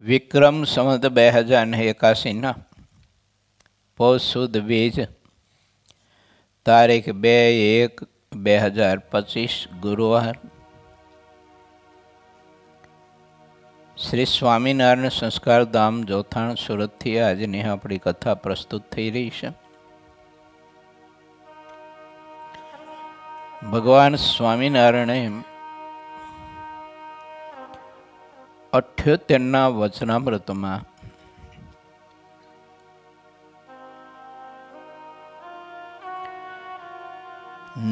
વિક્રમ સંવત 2081 પોષ સુદ બીજ તારીખ 2/1/2025 ગુરુવાર શ્રી સ્વામિનારાયણ સંસ્કાર ધામ જોથાણ સુરતથી આજની આપણી કથા પ્રસ્તુત થઈ રહી છે. ભગવાન સ્વામિનારાયણે 78ના વચનામૃતમાં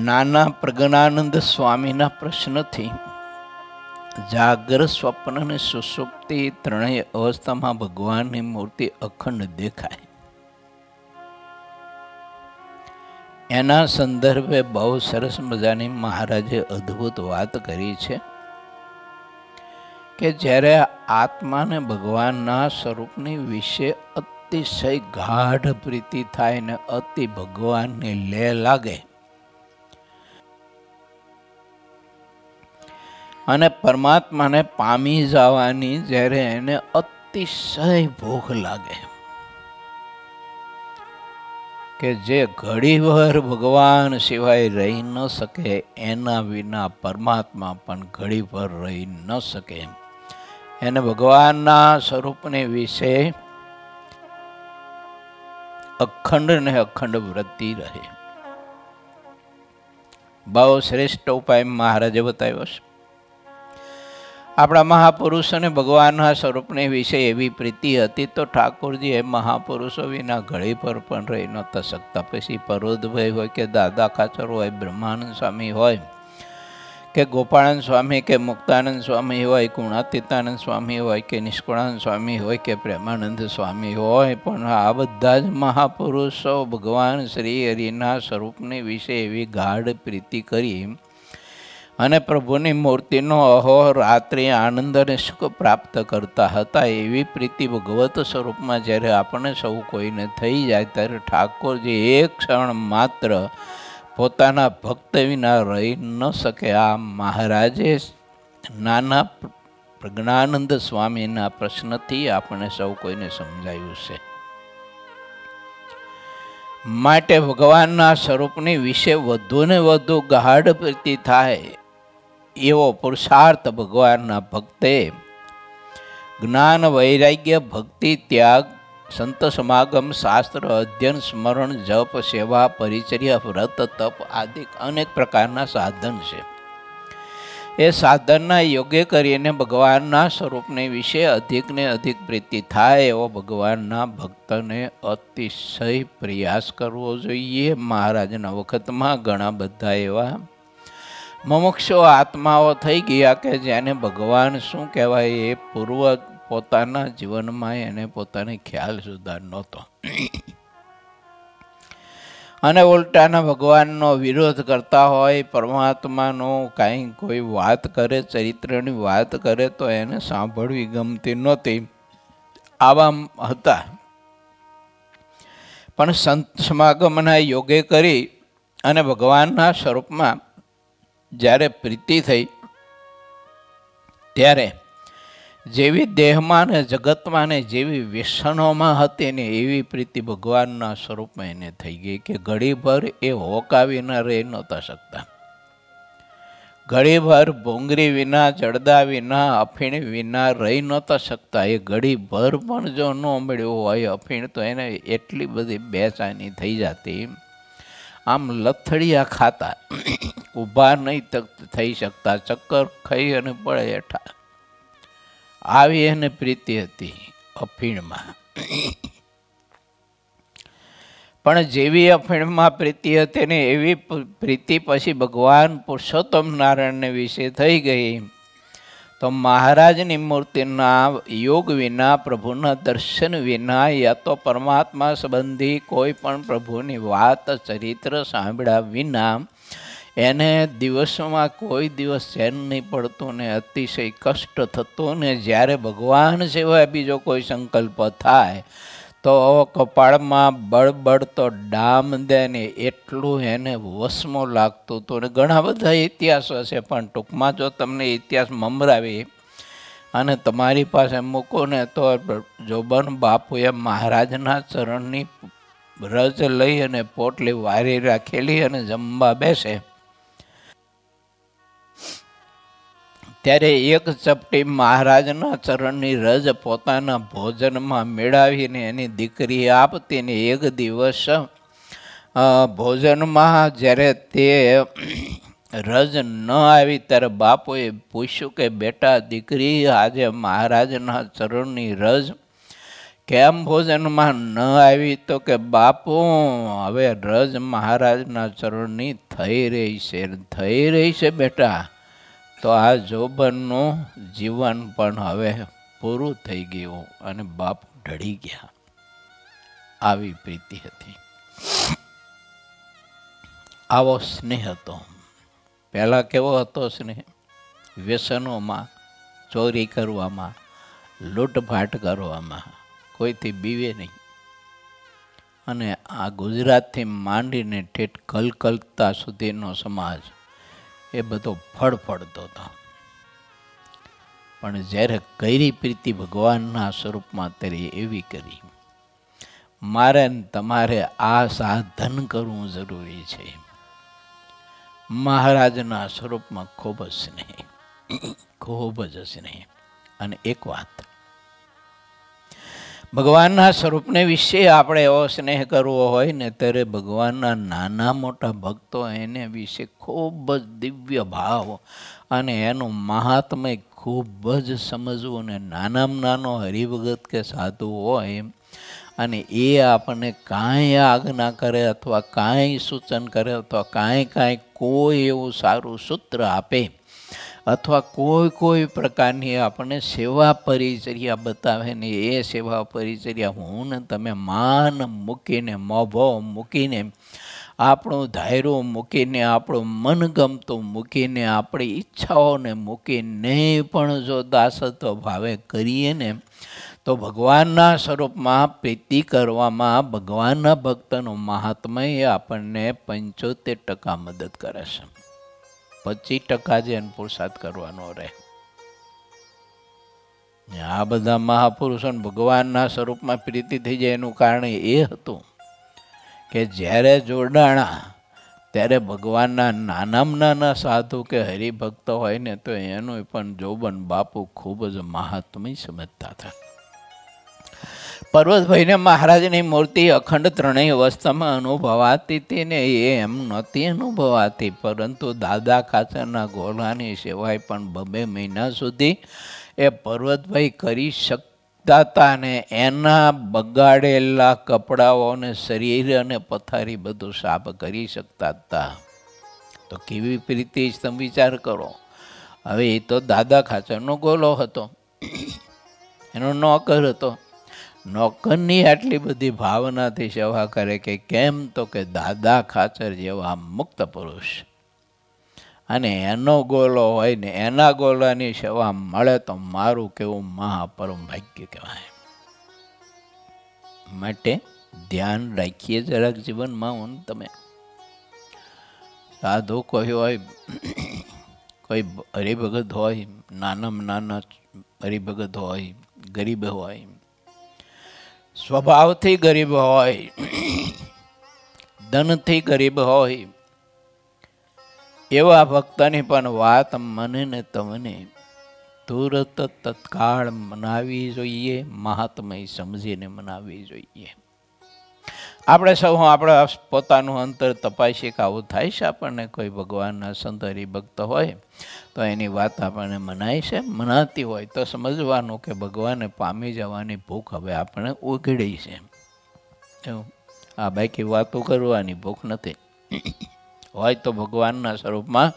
નાના પ્રજ્ઞાનંદ સ્વામીના પ્રશ્નથી જાગ્રત, સ્વપ્ન અને સુષુપ્તિ ત્રણેય અવસ્થામાં ભગવાનની મૂર્તિ અખંડ દેખાય, એના સંદર્ભે બહુ સરસ મજાની મહારાજે અદ્ભુત વાત કરી છે કે જ્યારે આત્માને ભગવાનના સ્વરૂપની વિશે અતિશય ગાઢ પ્રીતિ થાય ને અતિ ભગવાનની લે લાગે અને પરમાત્માને પામી જવાની જ્યારે એને અતિશય ભૂખ લાગે કે જે ઘડીભર ભગવાન સિવાય રહી ન શકે, એના વિના પરમાત્મા પણ ઘડીભર રહી ન શકે, એને ભગવાનના સ્વરૂપને વિશે અખંડ ને અખંડ વૃત્તિ રહે. બહુ શ્રેષ્ઠ ઉપાય મહારાજે બતાવ્યો છે. આપણા મહાપુરુષોને ભગવાનના સ્વરૂપને વિશે એવી પ્રીતિ હતી તો ઠાકોરજી એ મહાપુરુષો વિના ઘડી પર પણ રહી નહોતા શકતા. પછી પરોદભાઈ હોય કે દાદા ખાચર હોય, બ્રહ્માનંદ સ્વામી હોય કે ગોપાળાનંદ સ્વામી કે મુક્તાનંદ સ્વામી હોય, ગુણાતીતાનંદ સ્વામી હોય કે નિષ્કુળાનંદ સ્વામી હોય કે પ્રેમાનંદ સ્વામી હોય, પણ આ બધા જ મહાપુરુષો ભગવાન શ્રી હરિના સ્વરૂપની વિશે એવી ગાઢ પ્રીતિ કરી અને પ્રભુની મૂર્તિનો અહોરાત્રિ આનંદ અને સુખ પ્રાપ્ત કરતા હતા. એવી પ્રીતિ ભગવત સ્વરૂપમાં જ્યારે આપણે સૌ કોઈને થઈ જાય ત્યારે ઠાકોરજી એક ક્ષણ માત્ર પોતાના ભક્ત વિના રહી ન શકે. આ મહારાજે નાના પ્રજ્ઞાનંદ સ્વામીના પ્રશ્નથી આપણે સૌ કોઈને સમજાયું છે. માટે ભગવાનના સ્વરૂપની વિશે વધુ ને વધુ ગાઢ પ્રીતિ થાય એવો પુરુષાર્થ ભગવાનના ભક્તે જ્ઞાન, વૈરાગ્ય, ભક્તિ, ત્યાગ, સંત સમાગમ, શાસ્ત્ર અધ્યયન, સ્મરણ, જપ, સેવા, પરિચર્યા, વ્રત, તપ આદિ અનેક પ્રકારના સાધન છે. એ સાધનના યોગ્ય કરીને ભગવાનના સ્વરૂપને વિશે અધિક ને અધિક પ્રીતિ થાય એવો ભગવાનના ભક્તને અતિશય પ્રયાસ કરવો જોઈએ. મહારાજના વખતમાં ઘણા બધા એવા મુમુક્ષુ આત્માઓ થઈ ગયા કે જેને ભગવાન શું કહેવાય એ પૂર્વ પોતાના જીવનમાં એને પોતાને ખ્યાલ સુધા નહોતો અને ઉલટાના ભગવાનનો વિરોધ કરતા હોય, પરમાત્માનો કાંઈ કોઈ વાત કરે, ચરિત્રની વાત કરે તો એને સાંભળવી ગમતી નહોતી. આવા હતા. પણ સંત સમાગમના યોગે કરી અને ભગવાનના સ્વરૂપમાં જ્યારે પ્રીતિ થઈ ત્યારે જેવી દેહમાં ને જગતમાં ને જેવી વ્યસનોમાં હતી ને એવી પ્રીતિ ભગવાનના સ્વરૂપમાં એને થઈ ગઈ કે ઘડીભર એ હોકાવી ન રહી નહોતા શકતા. ઘડીભર ભૂંગરી વિના, જડદા વિના, અફીણ વિના રહી નહોતા શકતા. એ ઘડીભર પણ જો ન મળ્યું હોય અફીણ તો એને એટલી બધી બેચેની થઈ જતી, આમ લથડિયા ખાતા, ઊભા નહીં થઈ શકતા, ચક્કર ખાઈ અને પડે હેઠા. આવી એને પ્રીતિ હતી અફીણમાં. પણ જેવી અફીણમાં પ્રીતિ હતી ને એવી પ્રીતિ પછી ભગવાન પુરુષોત્તમ નારાયણને વિશે થઈ ગઈ તો મહારાજની મૂર્તિના યોગ વિના, પ્રભુના દર્શન વિના યા તો પરમાત્મા સંબંધી કોઈ પણ પ્રભુની વાત, ચરિત્ર સાંભળ્યા વિના એને દિવસમાં કોઈ દિવસ ચેન નહીં પડતું ને અતિશય કષ્ટ થતું ને જ્યારે ભગવાન સિવાય બીજો કોઈ સંકલ્પ થાય તો કપાળમાં બળબડ તો ડામ દે ને એટલું એને વસમું લાગતું હતું. ને ઘણા બધા ઇતિહાસો છે પણ ટૂંકમાં જો તમને ઇતિહાસ મમરાવી અને તમારી પાસે મૂકો ને તો જોબન બાપુએ મહારાજના ચરણની રજ લઈ અને પોટલી વારી રાખેલી અને જમવા બેસે ત્યારે એક ચપટી મહારાજના ચરણની રજ પોતાના ભોજનમાં મેળવીને એની દીકરી આપતી ને એક દિવસ ભોજનમાં જ્યારે તે રજ ન આવી ત્યારે બાપુએ પૂછ્યું કે બેટા દીકરી આજે મહારાજના ચરણની રજ કેમ ભોજનમાં ન આવી? તો કે બાપુ હવે રજ મહારાજના ચરણની થઈ રહી છે બેટા. તો આ જોબનનું જીવન પણ હવે પૂરું થઈ ગયું અને બાપુ ઢળી ગયા. આવી પ્રીતિ હતી, આવો સ્નેહ હતો. પહેલાં કેવો હતો સ્નેહ? વ્યસનોમાં, ચોરી કરવામાં, લૂંટફાટ કરવામાં, કોઈથી બીવે નહીં. અને આ ગુજરાતથી માંડીને ઠેઠ કલકત્તા સુધીનો સમાજ એ બધો ફળફળતો હતો. પણ જ્યારે કરી પ્રીતિ ભગવાનના સ્વરૂપમાં ત્યારે એવી કરી. મારે તમારે આ સાધન કરવું જરૂરી છે. મહારાજના સ્વરૂપમાં ખૂબ જ સ્નેહ, ખૂબ જ સ્નેહ. અને એક વાત, ભગવાનના સ્વરૂપને વિશે આપણે એવો સ્નેહ કરવો હોય ને ત્યારે ભગવાનના નાના મોટા ભક્તો એને વિશે ખૂબ જ દિવ્ય ભાવ અને એનું મહાત્મય ખૂબ જ સમજવું. અને નાનામાં નાનો હરિભગત કે સાધુ હોય અને એ આપણને કાંઈ આજ્ઞા કરે અથવા કાંઈ સૂચન કરે અથવા કાંઈ કોઈ એવું સારું સૂત્ર આપે અથવા કોઈ પ્રકારની આપણને સેવા પરિચર્યા બતાવે ને એ સેવા પરિચર્યા હું ને તમે માન મૂકીને, મોભો મૂકીને, આપણું ધાયરું મૂકીને, આપણું મનગમતું મૂકીને, આપણી ઈચ્છાઓને મૂકીને પણ જો દાસત્વ ભાવે કરીએ ને તો ભગવાનના સ્વરૂપમાં પ્રીતિ કરવામાં ભગવાનના ભક્તનું મહાત્મય આપણને 75% મદદ કરે છે. 25% જ એનો પુરુષાર્થ કરવાનો રહે. આ બધા મહાપુરુષોને ભગવાનના સ્વરૂપમાં પ્રીતિ થઈ જાય એનું કારણ એ હતું કે જ્યારે જોડાણા ત્યારે ભગવાનના નાનામાં નાના સાધુ કે હરિભક્ત હોય ને તો એનું પણ જોબન બાપુ ખૂબ જ મહાત્મય સમજતા હતા. પર્વતભાઈને મહારાજની મૂર્તિ અખંડ ત્રણેય અવસ્થામાં અનુભવાતી હતી ને એ એમ નહોતી અનુભવાતી, પરંતુ દાદા ખાચરના ગોલાની સેવાય પણ 2 મહિના સુધી એ પર્વતભાઈ કરી શકતા હતા ને એના બગાડેલા કપડાઓને શરીર અને પથારી બધું સાફ કરી શકતા હતા. તો કેવી પ્રીતિ તમે વિચાર કરો. હવે એ તો દાદા ખાચરનો ગોલો હતો, એનો નોકર હતો. નોકરની આટલી બધી ભાવનાથી સેવા કરે કે કેમ? તો કે દાદા ખાચર જેવા મુક્ત પુરુષ અને એનો ગોલો હોય ને એના ગોલાની સેવા મળે તો મારું કેવું મહાપરમ ભાગ્ય કહેવાય. માટે ધ્યાન રાખીએ જરાક જીવનમાં. હું તમે સાધુ કોઈ હોય, કોઈ હરિભગત હોય, નાનામાં નાના હરિભગત હોય, ગરીબ હોય, સ્વભાવથી ગરીબ હોય, ધનથી ગરીબ હોય, એવા ભક્તની પણ વાત મને ને તમને તુરત તત્કાળ મનાવી જોઈએ, મહાત્મય સમજીને મનાવી જોઈએ. આપણે સૌ આપણે પોતાનું અંતર તપાસીએ કે આવું થાય છે આપણને. કોઈ ભગવાનના સંત હરિભક્ત હોય તો એની વાત આપણને મનાય છે, મનાતી હોય તો સમજવાનું કે ભગવાનને પામી જવાની ભૂખ હવે આપણે ઉઘડી છે. એવું આ બાકી વાતો કરવાની ભૂખ નથી. હોય તો ભગવાનના સ્વરૂપમાં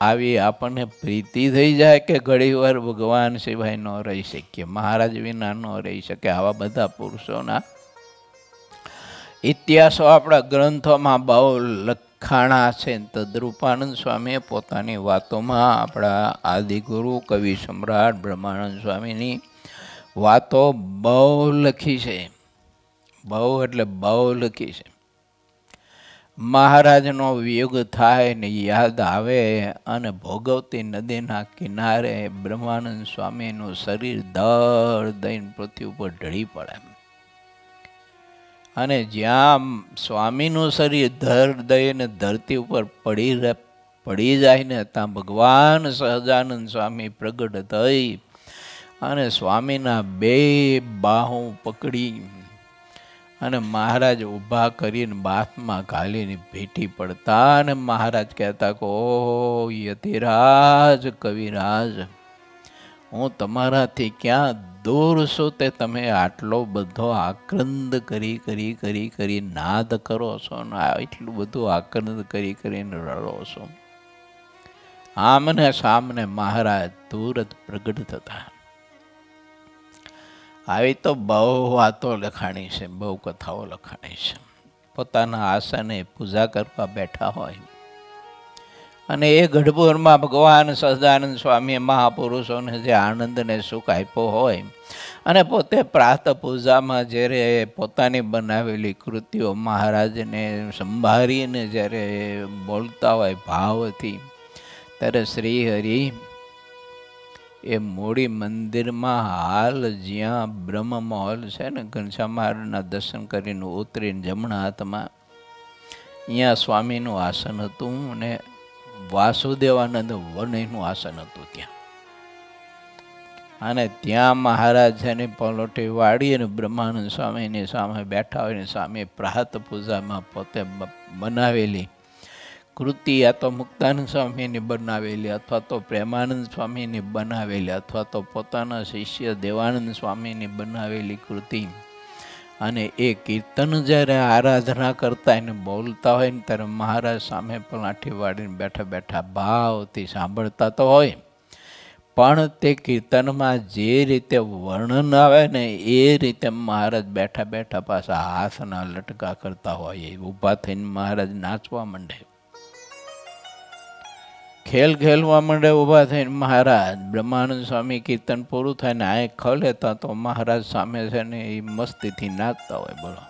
આવી આપણને પ્રીતિ થઈ જાય કે ઘણીવાર ભગવાન સિવાય ન રહી શકીએ, મહારાજ વિના ન રહી શકે. આવા બધા પુરુષોના ઇતિહાસો આપણા ગ્રંથોમાં બહુ લખાણા છે. તદ્રૂપાનંદ સ્વામીએ પોતાની વાતોમાં આપણા આદિગુરુ કવિ સમ્રાટ બ્રહ્માનંદ સ્વામીની વાતો બહુ લખી છે. બહુ એટલે બહુ લખી છે. મહારાજનો વિયોગ થાય ને યાદ આવે અને ભોગવતી નદીના કિનારે બ્રહ્માનંદ સ્વામીનું શરીર દળ દઈને પૃથ્વી ઉપર ઢળી પડે અને જ્યાં સ્વામીનું શરીર ધર દઈને ધરતી ઉપર પડી જાય ને ત્યાં ભગવાન સહજાનંદ સ્વામી પ્રગટ થઈ અને સ્વામીના બે બાહુ પકડી અને મહારાજ ઊભા કરીને બાથમાં ઘાલીને ભેટી પડતા અને મહારાજ કહેતા કે ઓ યતિરાજ કવિરાજ, હું તમારાથી ક્યાં દૂર છું તે તમે આટલો બધો આક્રંદ કરી નાદ કરો છો ને એટલું બધું આક્રંદ કરીને રડો છો. આમને સામને મહારાજ તુરત પ્રગટ થતા. આવી તો બહુ વાતો લખાણી છે, બહુ કથાઓ લખાણી છે. પોતાના આસને પૂજા કરવા બેઠા હોય અને એ ગઢપુરમાં ભગવાન સહજાનંદ સ્વામીએ મહાપુરુષોને જે આનંદ ને સુખ આપ્યો હોય અને પોતે પ્રાતઃ પૂજામાં જ્યારે પોતાની બનાવેલી કૃતિઓ મહારાજને સંભાળીને જ્યારે બોલતા હોય ભાવથી, ત્યારે શ્રી હરિ એ મૂળી મંદિરમાં હાલ જ્યાં બ્રહ્મ મહોલ છે ને, ઘનશ્યામ મહારાજના દર્શન કરીને ઉતરીને જમણા હાથમાં અહીંયા સ્વામીનું આસન હતું અને વાસુદેવાનંદ વનનું આસન હતું ત્યાં. અને ત્યાં મહારાજ છે ને પલોઠી વાળી અને બ્રહ્માનંદ સ્વામીની સામે બેઠા હોય ને સ્વામી પ્રાત પૂજામાં પોતે બનાવેલી કૃતિ આ તો મુક્તાનંદ સ્વામીની બનાવેલી અથવા તો પ્રેમાનંદ સ્વામીની બનાવેલી અથવા તો પોતાના શિષ્ય દેવાનંદ સ્વામીની બનાવેલી કૃતિ અને એ કીર્તન જ્યારે આરાધના કરતા એને બોલતા હોય ને ત્યારે મહારાજ સામે પલાઠી વાળીને બેઠા બેઠા ભાવથી સાંભળતા તો હોય, પણ તે કીર્તનમાં જે રીતે વર્ણન આવે ને એ રીતે મહારાજ બેઠા બેઠા પાછા હાથના લટકા કરતા હોય. ઊભા થઈને મહારાજ નાચવા માંડે, ખેલવા માંડે. ઊભા થઈને મહારાજ બ્રહ્માનંદ સ્વામી કીર્તન પૂરું થાય ને આંખ ખોલેતા તો મહારાજ સામે છે ને એ મસ્તીથી નાચતા હોય. બોલો,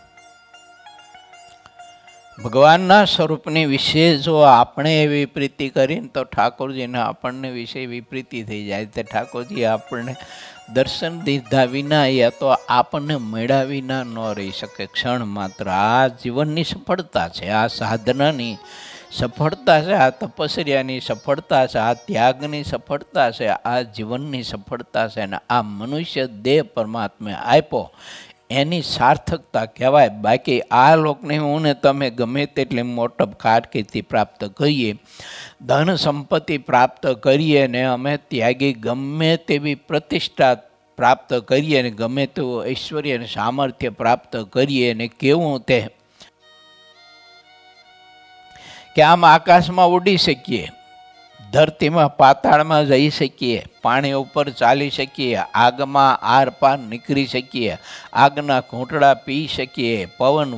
ભગવાનના સ્વરૂપની વિશે જો આપણે એવી પ્રીતિ કરીને તો ઠાકોરજીને આપણને વિશે એવી પ્રીતિ થઈ જાય. તે ઠાકોરજી આપણને દર્શન દીધા વિના યા તો આપણને મળ્યા વિના ન રહી શકે ક્ષણ માત્ર. આ જીવનની સફળતા છે, આ સાધનાની સફળતા છે, આ તપસ્યાની સફળતા છે, આ ત્યાગની સફળતા છે, આ જીવનની સફળતા છે. અને આ મનુષ્ય દેહ પરમાત્મા આપ્યો એની સાર્થકતા કહેવાય. બાકી આ લોકને હું ને તમે ગમે તેટલી મોટપ કારકિર્દી પ્રાપ્ત કરીએ, ધન સંપત્તિ પ્રાપ્ત કરીએ ને અમે ત્યાગી ગમે તેવી પ્રતિષ્ઠા પ્રાપ્ત કરીએ ને ગમે તેવું ઐશ્વર્ય અને સામર્થ્ય પ્રાપ્ત કરીએ ને કેવું તે કે આમ આકાશમાં ઉડી શકીએ, ધરતીમાં પાતાળમાં જઈ શકીએ, પાણી ઉપર ચાલી શકીએ, આગમાં આર પાર નીકળી શકીએ, આગના ઘૂંટડા પી શકીએ, પવન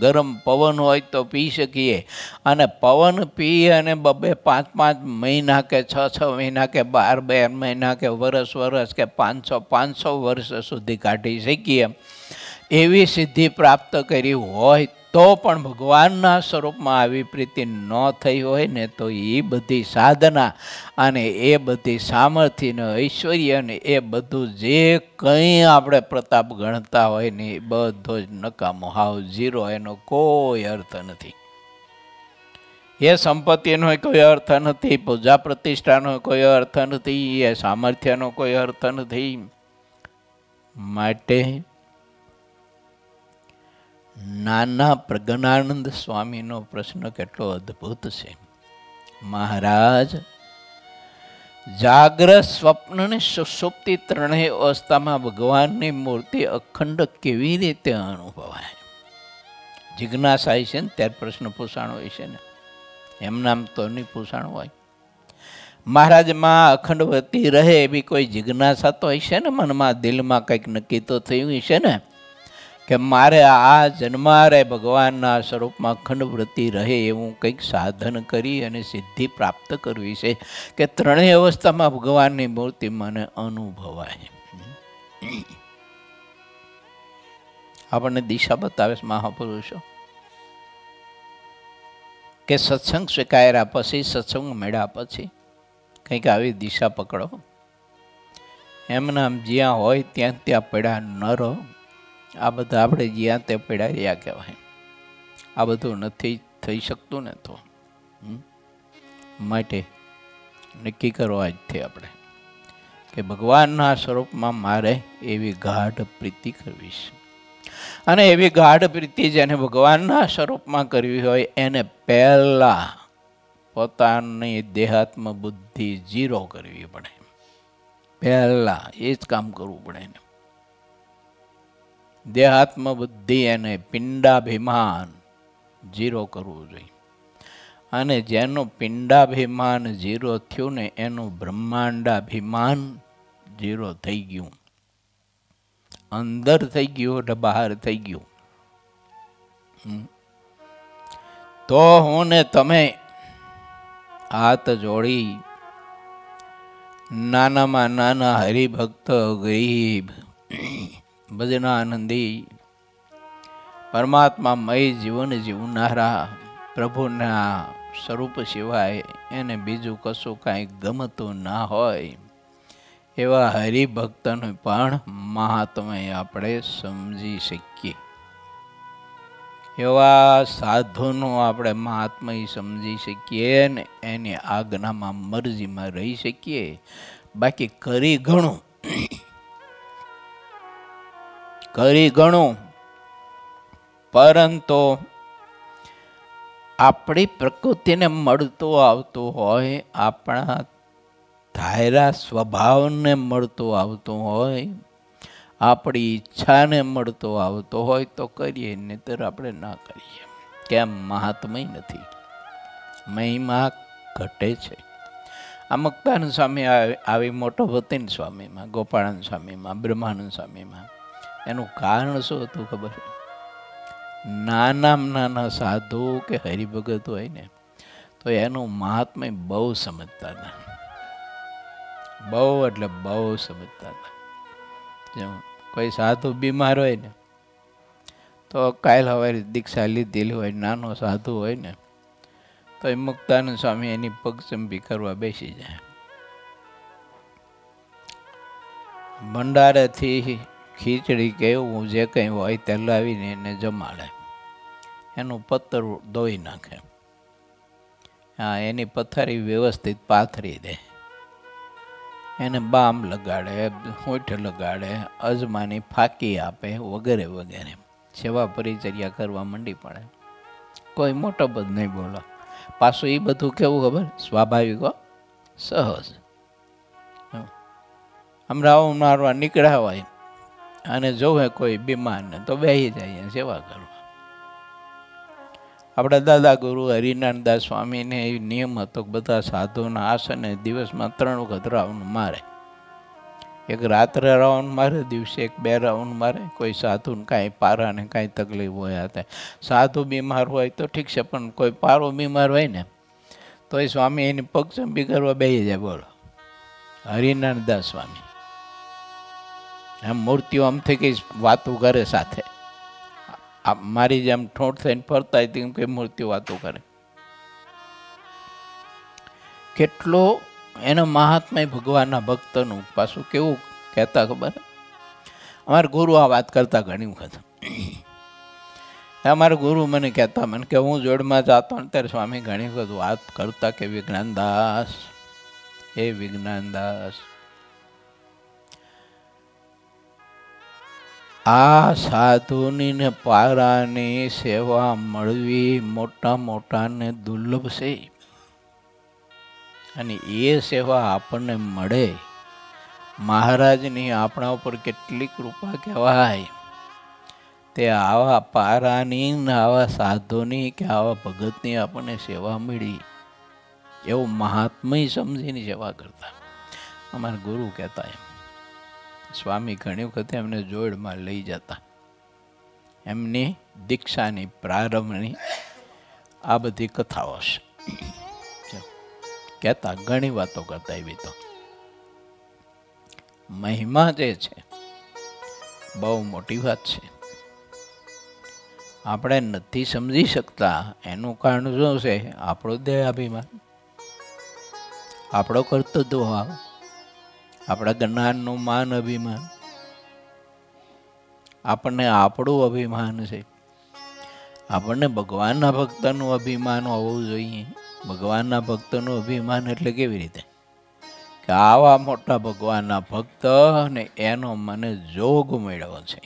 ગરમ પવન હોય તો પી શકીએ, અને પવન પી અને 2-5 મહિના કે 6 મહિના કે 12 મહિના કે વર્ષ કે 500 વર્ષ સુધી કાઢી શકીએ. એવી સિદ્ધિ પ્રાપ્ત કરી હોય તો પણ ભગવાનના સ્વરૂપમાં આવી પ્રીતિ ન થઈ હોય ને તો એ બધી સાધના અને એ બધી સામર્થ્ય ઐશ્વર્ય ને એ બધું જે કંઈ આપણે પ્રતાપ ગણતા હોય ને એ બધો જ નકામો, હાવ ઝીરો. એનો કોઈ અર્થ નથી. એ સંપત્તિનો કોઈ અર્થ નથી, પૂજા પ્રતિષ્ઠાનો કોઈ અર્થ નથી, એ સામર્થ્યનો કોઈ અર્થ નથી. માટે નાના પ્રજ્ઞાનંદ સ્વામીનો પ્રશ્ન કેટલો અદ્ભુત છે. મહારાજ જાગ્રત, સ્વપ્ન ને સુષુપ્તિ ત્રણેય અવસ્થામાં ભગવાનની મૂર્તિ અખંડ કેવી રીતે અનુભવાય? જિજ્ઞાસા છે ને ત્યારે પ્રશ્ન પૂછાણો હોય છે ને, એમ નામ તો નહીં પૂછાણો હોય. મહારાજમાં અખંડવતી રહે એવી કોઈ જિજ્ઞાસા તો હશે ને મનમાં, દિલમાં કંઈક નક્કી તો થયું હશે ને કે મારે આ જન્મારે ભગવાનના સ્વરૂપમાં અખંડ વૃત્તિ રહે એવું કંઈક સાધન કરી અને સિદ્ધિ પ્રાપ્ત કરવી છે કે ત્રણેય અવસ્થામાં ભગવાનની મૂર્તિ મને અનુભવાય. આપણને દિશા બતાવે છે મહાપુરુષો. કે સત્સંગ સ્વીકાર્યા પછી, સત્સંગ મળ્યા પછી કંઈક આવી દિશા પકડો. એમના જ્યાં હોય ત્યાં ત્યાં પડ્યા ન રહો. આ બધા આપણે જ્યાં તે પડ્યા રહ્યા કહેવાય. આ બધું નથી થઈ શકતું ને તો માટે નક્કી કરો આજથી આપણે કે ભગવાનના સ્વરૂપમાં મારે એવી ગાઢ પ્રીતિ કરવી છે. અને એવી ગાઢ પ્રીતિ જેને ભગવાનના સ્વરૂપમાં કરવી હોય એને પહેલાં પોતાની દેહાત્મ બુદ્ધિ 0 કરવી પડે. પહેલાં એ જ કામ કરવું પડે એને. દેહાત્મ બુદ્ધિ એને પિંડાભિમાન 0 કરવું જોઈએ. અને જેનું પિંડાભિમાન 0 થયું ને એનું બ્રહ્માંડાભિમાન 0 થઈ ગયું. અંદર થઈ ગયું એટલે બહાર થઈ ગયું. તો હું ને તમે હાથ જોડી નાનામાં નાના હરિભક્ત ગરીબ ભજનાનંદી પરમાત્મામય જીવન જીવનારા પ્રભુના સ્વરૂપ સિવાય એને બીજું કશું કાંઈ ગમતું ના હોય એવા હરિભક્તનું પણ મહાત્મ્ય આપણે સમજી શકીએ. એવા સાધુનું આપણે મહાત્મ્ય સમજી શકીએ ને એની આજ્ઞામાં મરજીમાં રહી શકીએ. બાકી કરી ઘણું પરંતુ આપણી પ્રકૃતિને મળતું આવતું હોય, આપણા ધાયરા સ્વભાવને મળતું આવતું હોય, આપણી ઈચ્છાને મળતો આવતો હોય તો કરીએ, નહીંતર આપણે ના કરીએ. કેમ? મહાત્મય નથી, મહિમા ઘટે છે. આ મુક્તાનંદ સ્વામી આવી મોટો ભતીન સ્વામીમાં, ગોપાળાનંદ સ્વામીમાં, બ્રહ્માનંદ સ્વામીમાં એનું કારણ શું હતું ખબર? નાના સાધુ કે હરિભગત હોય ને તો એનું મહાત્મ્ય બહુ સમજતા હતા. બહુ એટલે બહુ સમજતા હતા. જેમ કોઈ સાધુ બીમાર હોય ને તો કાલ સવારે દીક્ષા લીધેલી હોય, નાનો સાધુ હોય ને તો એ મુક્તાનંદ સ્વામી એની પગચંપી કરવા બેસી જાય. ભંડારેથી ખીચડી કે એવું જે કંઈ હોય તે લાવીને એને જમાડે, એનું પત્તર ધોઈ નાખે, હા એની પથારી વ્યવસ્થિત પાથરી દે, એને બામ લગાડે, હોઠ લગાડે, અજમાની ફાંકી આપે વગેરે વગેરે સેવા પરિચર્યા કરવા માંડી પડે. કોઈ મોટો પદ નહીં બોલો. પાછું એ બધું કેવું ખબર? સ્વાભાવિક, સહજ. આમ રાઉન્ડ મારવા નીકળ્યા હોય અને જોવે કોઈ બીમારને તો બેસી જાય સેવા કરવા. આપણા દાદા ગુરુ હરિનારાયણદાસ સ્વામીને એ નિયમ હતો કે બધા સાધુના આસને દિવસમાં 3 વખત રાઉન્ડ મારે. એક રાત્રે રાઉન્ડ મારે, દિવસે 1-2 રાઉન્ડ મારે. કોઈ સાધુને કાંઈ પારાને કાંઈ તકલીફ હોય હતા, સાધુ બીમાર હોય તો ઠીક છે, પણ કોઈ પારો બીમાર હોય ને તો એ સ્વામી એની પગચંપી કરવા બેસી જાય. બોલો, હરિનારાયણદાસ સ્વામી એમ મૂર્તિઓ આમથી કઈ વાતો કરે સાથે, મારી જેમ ઠોંઠ થઈને ફરતા હતી એમ કઈ મૂર્તિઓ વાતો કરે. કેટલો એનો મહાત્મય ભગવાનના ભક્તનું. પાછું કેવું કહેતા ખબર? અમારા ગુરુ આ વાત કરતા ઘણી વખત. અમારા ગુરુ મને કહેતા, મને કે હું જોડમાં જતો ને ત્યારે સ્વામી ઘણી વખત વાત કરતા કે વિજ્ઞાનદાસ, હે વિજ્ઞાનદાસ, આ સાધુની ને પારાની સેવા મળવી મોટા મોટાને દુર્લભ છે. અને એ સેવા આપણને મળે, મહારાજની આપણા ઉપર કેટલી કૃપા કહેવાય. તે આવા પારાની ને આવા સાધુની કે આવા ભગતની આપણને સેવા મળી, એવું મહાત્મય સમજીને સેવા કરતા અમારા ગુરુ કહેતા. એમ સ્વામી ઘણી વખત એમને જોડમાં લઈ જતા, એમની દીક્ષાની પ્રારંભની આ બધી કથાઓ છે કહેતા. ઘણી વાતો કરતા. એવી તો મહિમા જે છે બહુ મોટી વાત છે. આપણે નથી સમજી શકતા એનું કારણ શું છે? આપણો દેહાભિમાન, આપણો કર્તૃત્વ ભાવ, આપણા જ્ઞાનનું માન અભિમાન, આપણને આપણું અભિમાન છે. આપણને ભગવાનના ભક્તનું અભિમાન હોવું જોઈએ. ભગવાનના ભક્તનું અભિમાન એટલે કેવી રીતે કે આવા મોટા ભગવાનના ભક્ત ને એનો મને જોગ મળ્યો છે,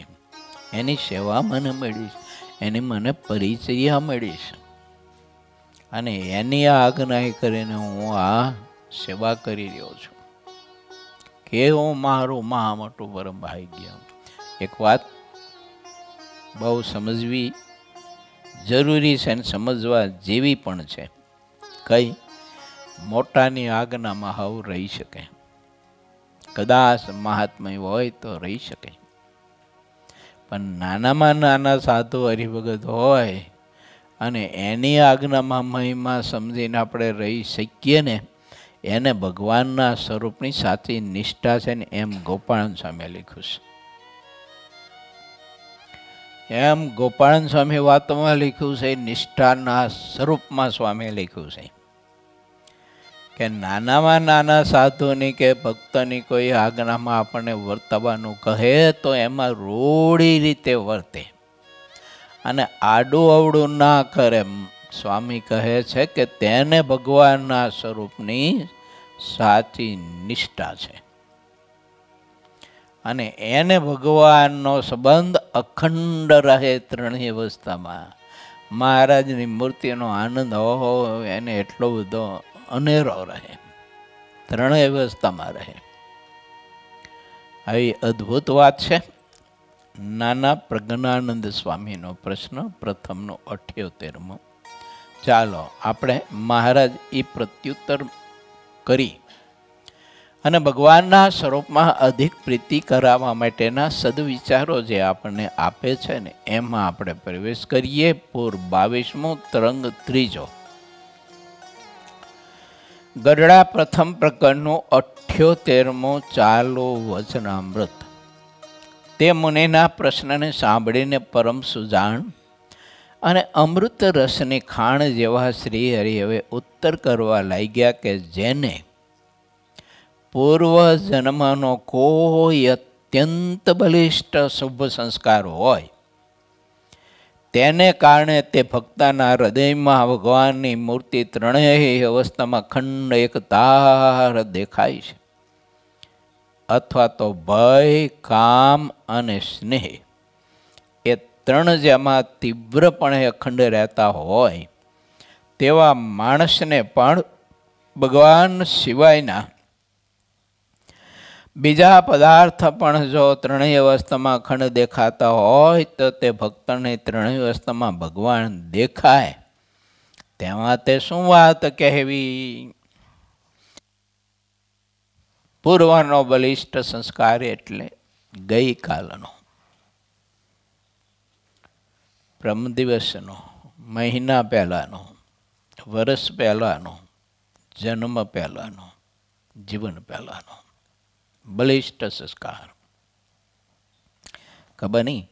એની સેવા મને મળી છે, એની મને પરિચર્યા મળી છે અને એની આજ્ઞા કરીને હું આ સેવા કરી રહ્યો છું. કેવું મારું મહા મોટું પરમ ભાગ્ય. એક વાત બહુ સમજવી જરૂરી છે અને સમજવા જેવી પણ છે. કઈ? મોટાની આજ્ઞામાં હાવ રહી શકે, કદાચ મહાત્મય હોય તો રહી શકે, પણ નાનામાં નાના સાધુ હરિભગત હોય અને એની આજ્ઞામાં મહિમા સમજીને આપણે રહી શકીએ ને, એને ભગવાનના સ્વરૂપની સાચી નિષ્ઠા છે ને, એમ ગોપાળન સ્વામી લખ્યું છે. એમ ગોપાળન સ્વામી વાતોમાં લખ્યું છે, નિષ્ઠાના સ્વરૂપમાં સ્વામી લખ્યું છે કે નાનામાં નાના સાધુની કે ભક્તની કોઈ આજ્ઞામાં આપણને વર્તવાનું કહે તો એમાં રૂઢી રીતે વર્તે અને આડું અવડું ના કરે. સ્વામી કહે છે કે તેને ભગવાનના સ્વરૂપની સાચી નિષ્ઠા છે અને એને ભગવાનનો સંબંધ અખંડ રહે ત્રણેય અવસ્થામાં. મહારાજની મૂર્તિનો આનંદ હોય એને એટલો બધો અનેરો રહે, ત્રણેય અવસ્થામાં રહે. આવી અદ્ભુત વાત છે. નાના પ્રજ્ઞાનંદ સ્વામીનો પ્રશ્ન, પ્રથમનો 78મો. ચાલો આપણે મહારાજ એ પ્રત્યુત્તર કરી અને ભગવાનના સ્વરૂપમાં અધિક પ્રીતિ કરાવવા માટેના સદવિચારો જે આપણને આપે છે ને, એમાં આપણે પ્રવેશ કરીએ. પૂર 22મો તરંગ 3. ગઢડા પ્રથમ પ્રકરણનું 78મો ચાલો વચનામૃત. તે મુનિના પ્રશ્નને સાંભળીને પરમ સુજાણ અને અમૃત રસની ખાણ જેવા શ્રી હરિ હવે ઉત્તર કરવા લાગ્યા કે જેને પૂર્વ જન્મનો કોઈ અત્યંત બલિષ્ઠ શુભ સંસ્કાર હોય તેને કારણે તે ભક્તના હૃદયમાં ભગવાનની મૂર્તિ ત્રણેય અવસ્થામાં ખંડ એક તાર દેખાય છે, અથવા તો ભય, કામ અને સ્નેહ એ ત્રણ જેમાં તીવ્રપણે અખંડ રહેતા હોય તેવા માણસને પણ ભગવાન સિવાયના બીજા પદાર્થ પણ જો ત્રણેય અવસ્થામાં અખંડ દેખાતા હોય તો તે ભક્તને ત્રણેય અવસ્થામાં ભગવાન દેખાય તેમાં તે શું વાત કહેવી? પૂર્વનો બલિષ્ઠ સંસ્કાર એટલે ગઈકાલનો, બ્રહ્મ દિવસનો, મહિના પહેલાંનો, વર્ષ પહેલાંનો, જન્મ પહેલાંનો, જીવન પહેલાંનો બલિષ્ઠ સંસ્કાર. ખબર નહીં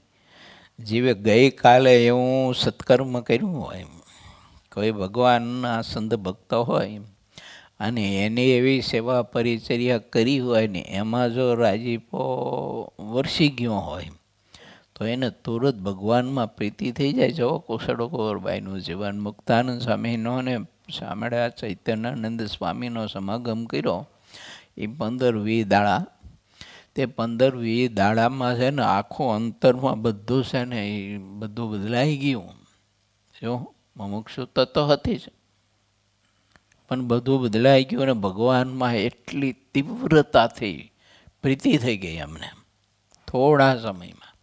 જીવે ગઈકાલે એવું સત્કર્મ કર્યું હોય, કોઈ ભગવાનના સંત ભક્ત હોય અને એની એવી સેવા પરિચર્યા કરી હોય ને એમાં જો રાજીપો વરસી ગયો હોય તો એને તુરત ભગવાનમાં પ્રીતિ થઈ જાય. જો કુશળ કુંવરબાઈનું જીવન, મુક્તાનંદ સ્વામીનો ને સાંભળ્યા ચૈતન્યાનંદ સ્વામીનો સમાગમ કર્યો એ 15-20 દાડા. તે 15-20 દાડામાં છે ને આખું અંતરમાં બધું છે ને એ બધું બદલાઈ ગયું. જો મુમુક્ષુતા તો હતી જ પણ બધું બદલાઈ ગયું અને ભગવાનમાં એટલી તીવ્રતાથી પ્રીતિ થઈ ગઈ અમને થોડા સમયમાં.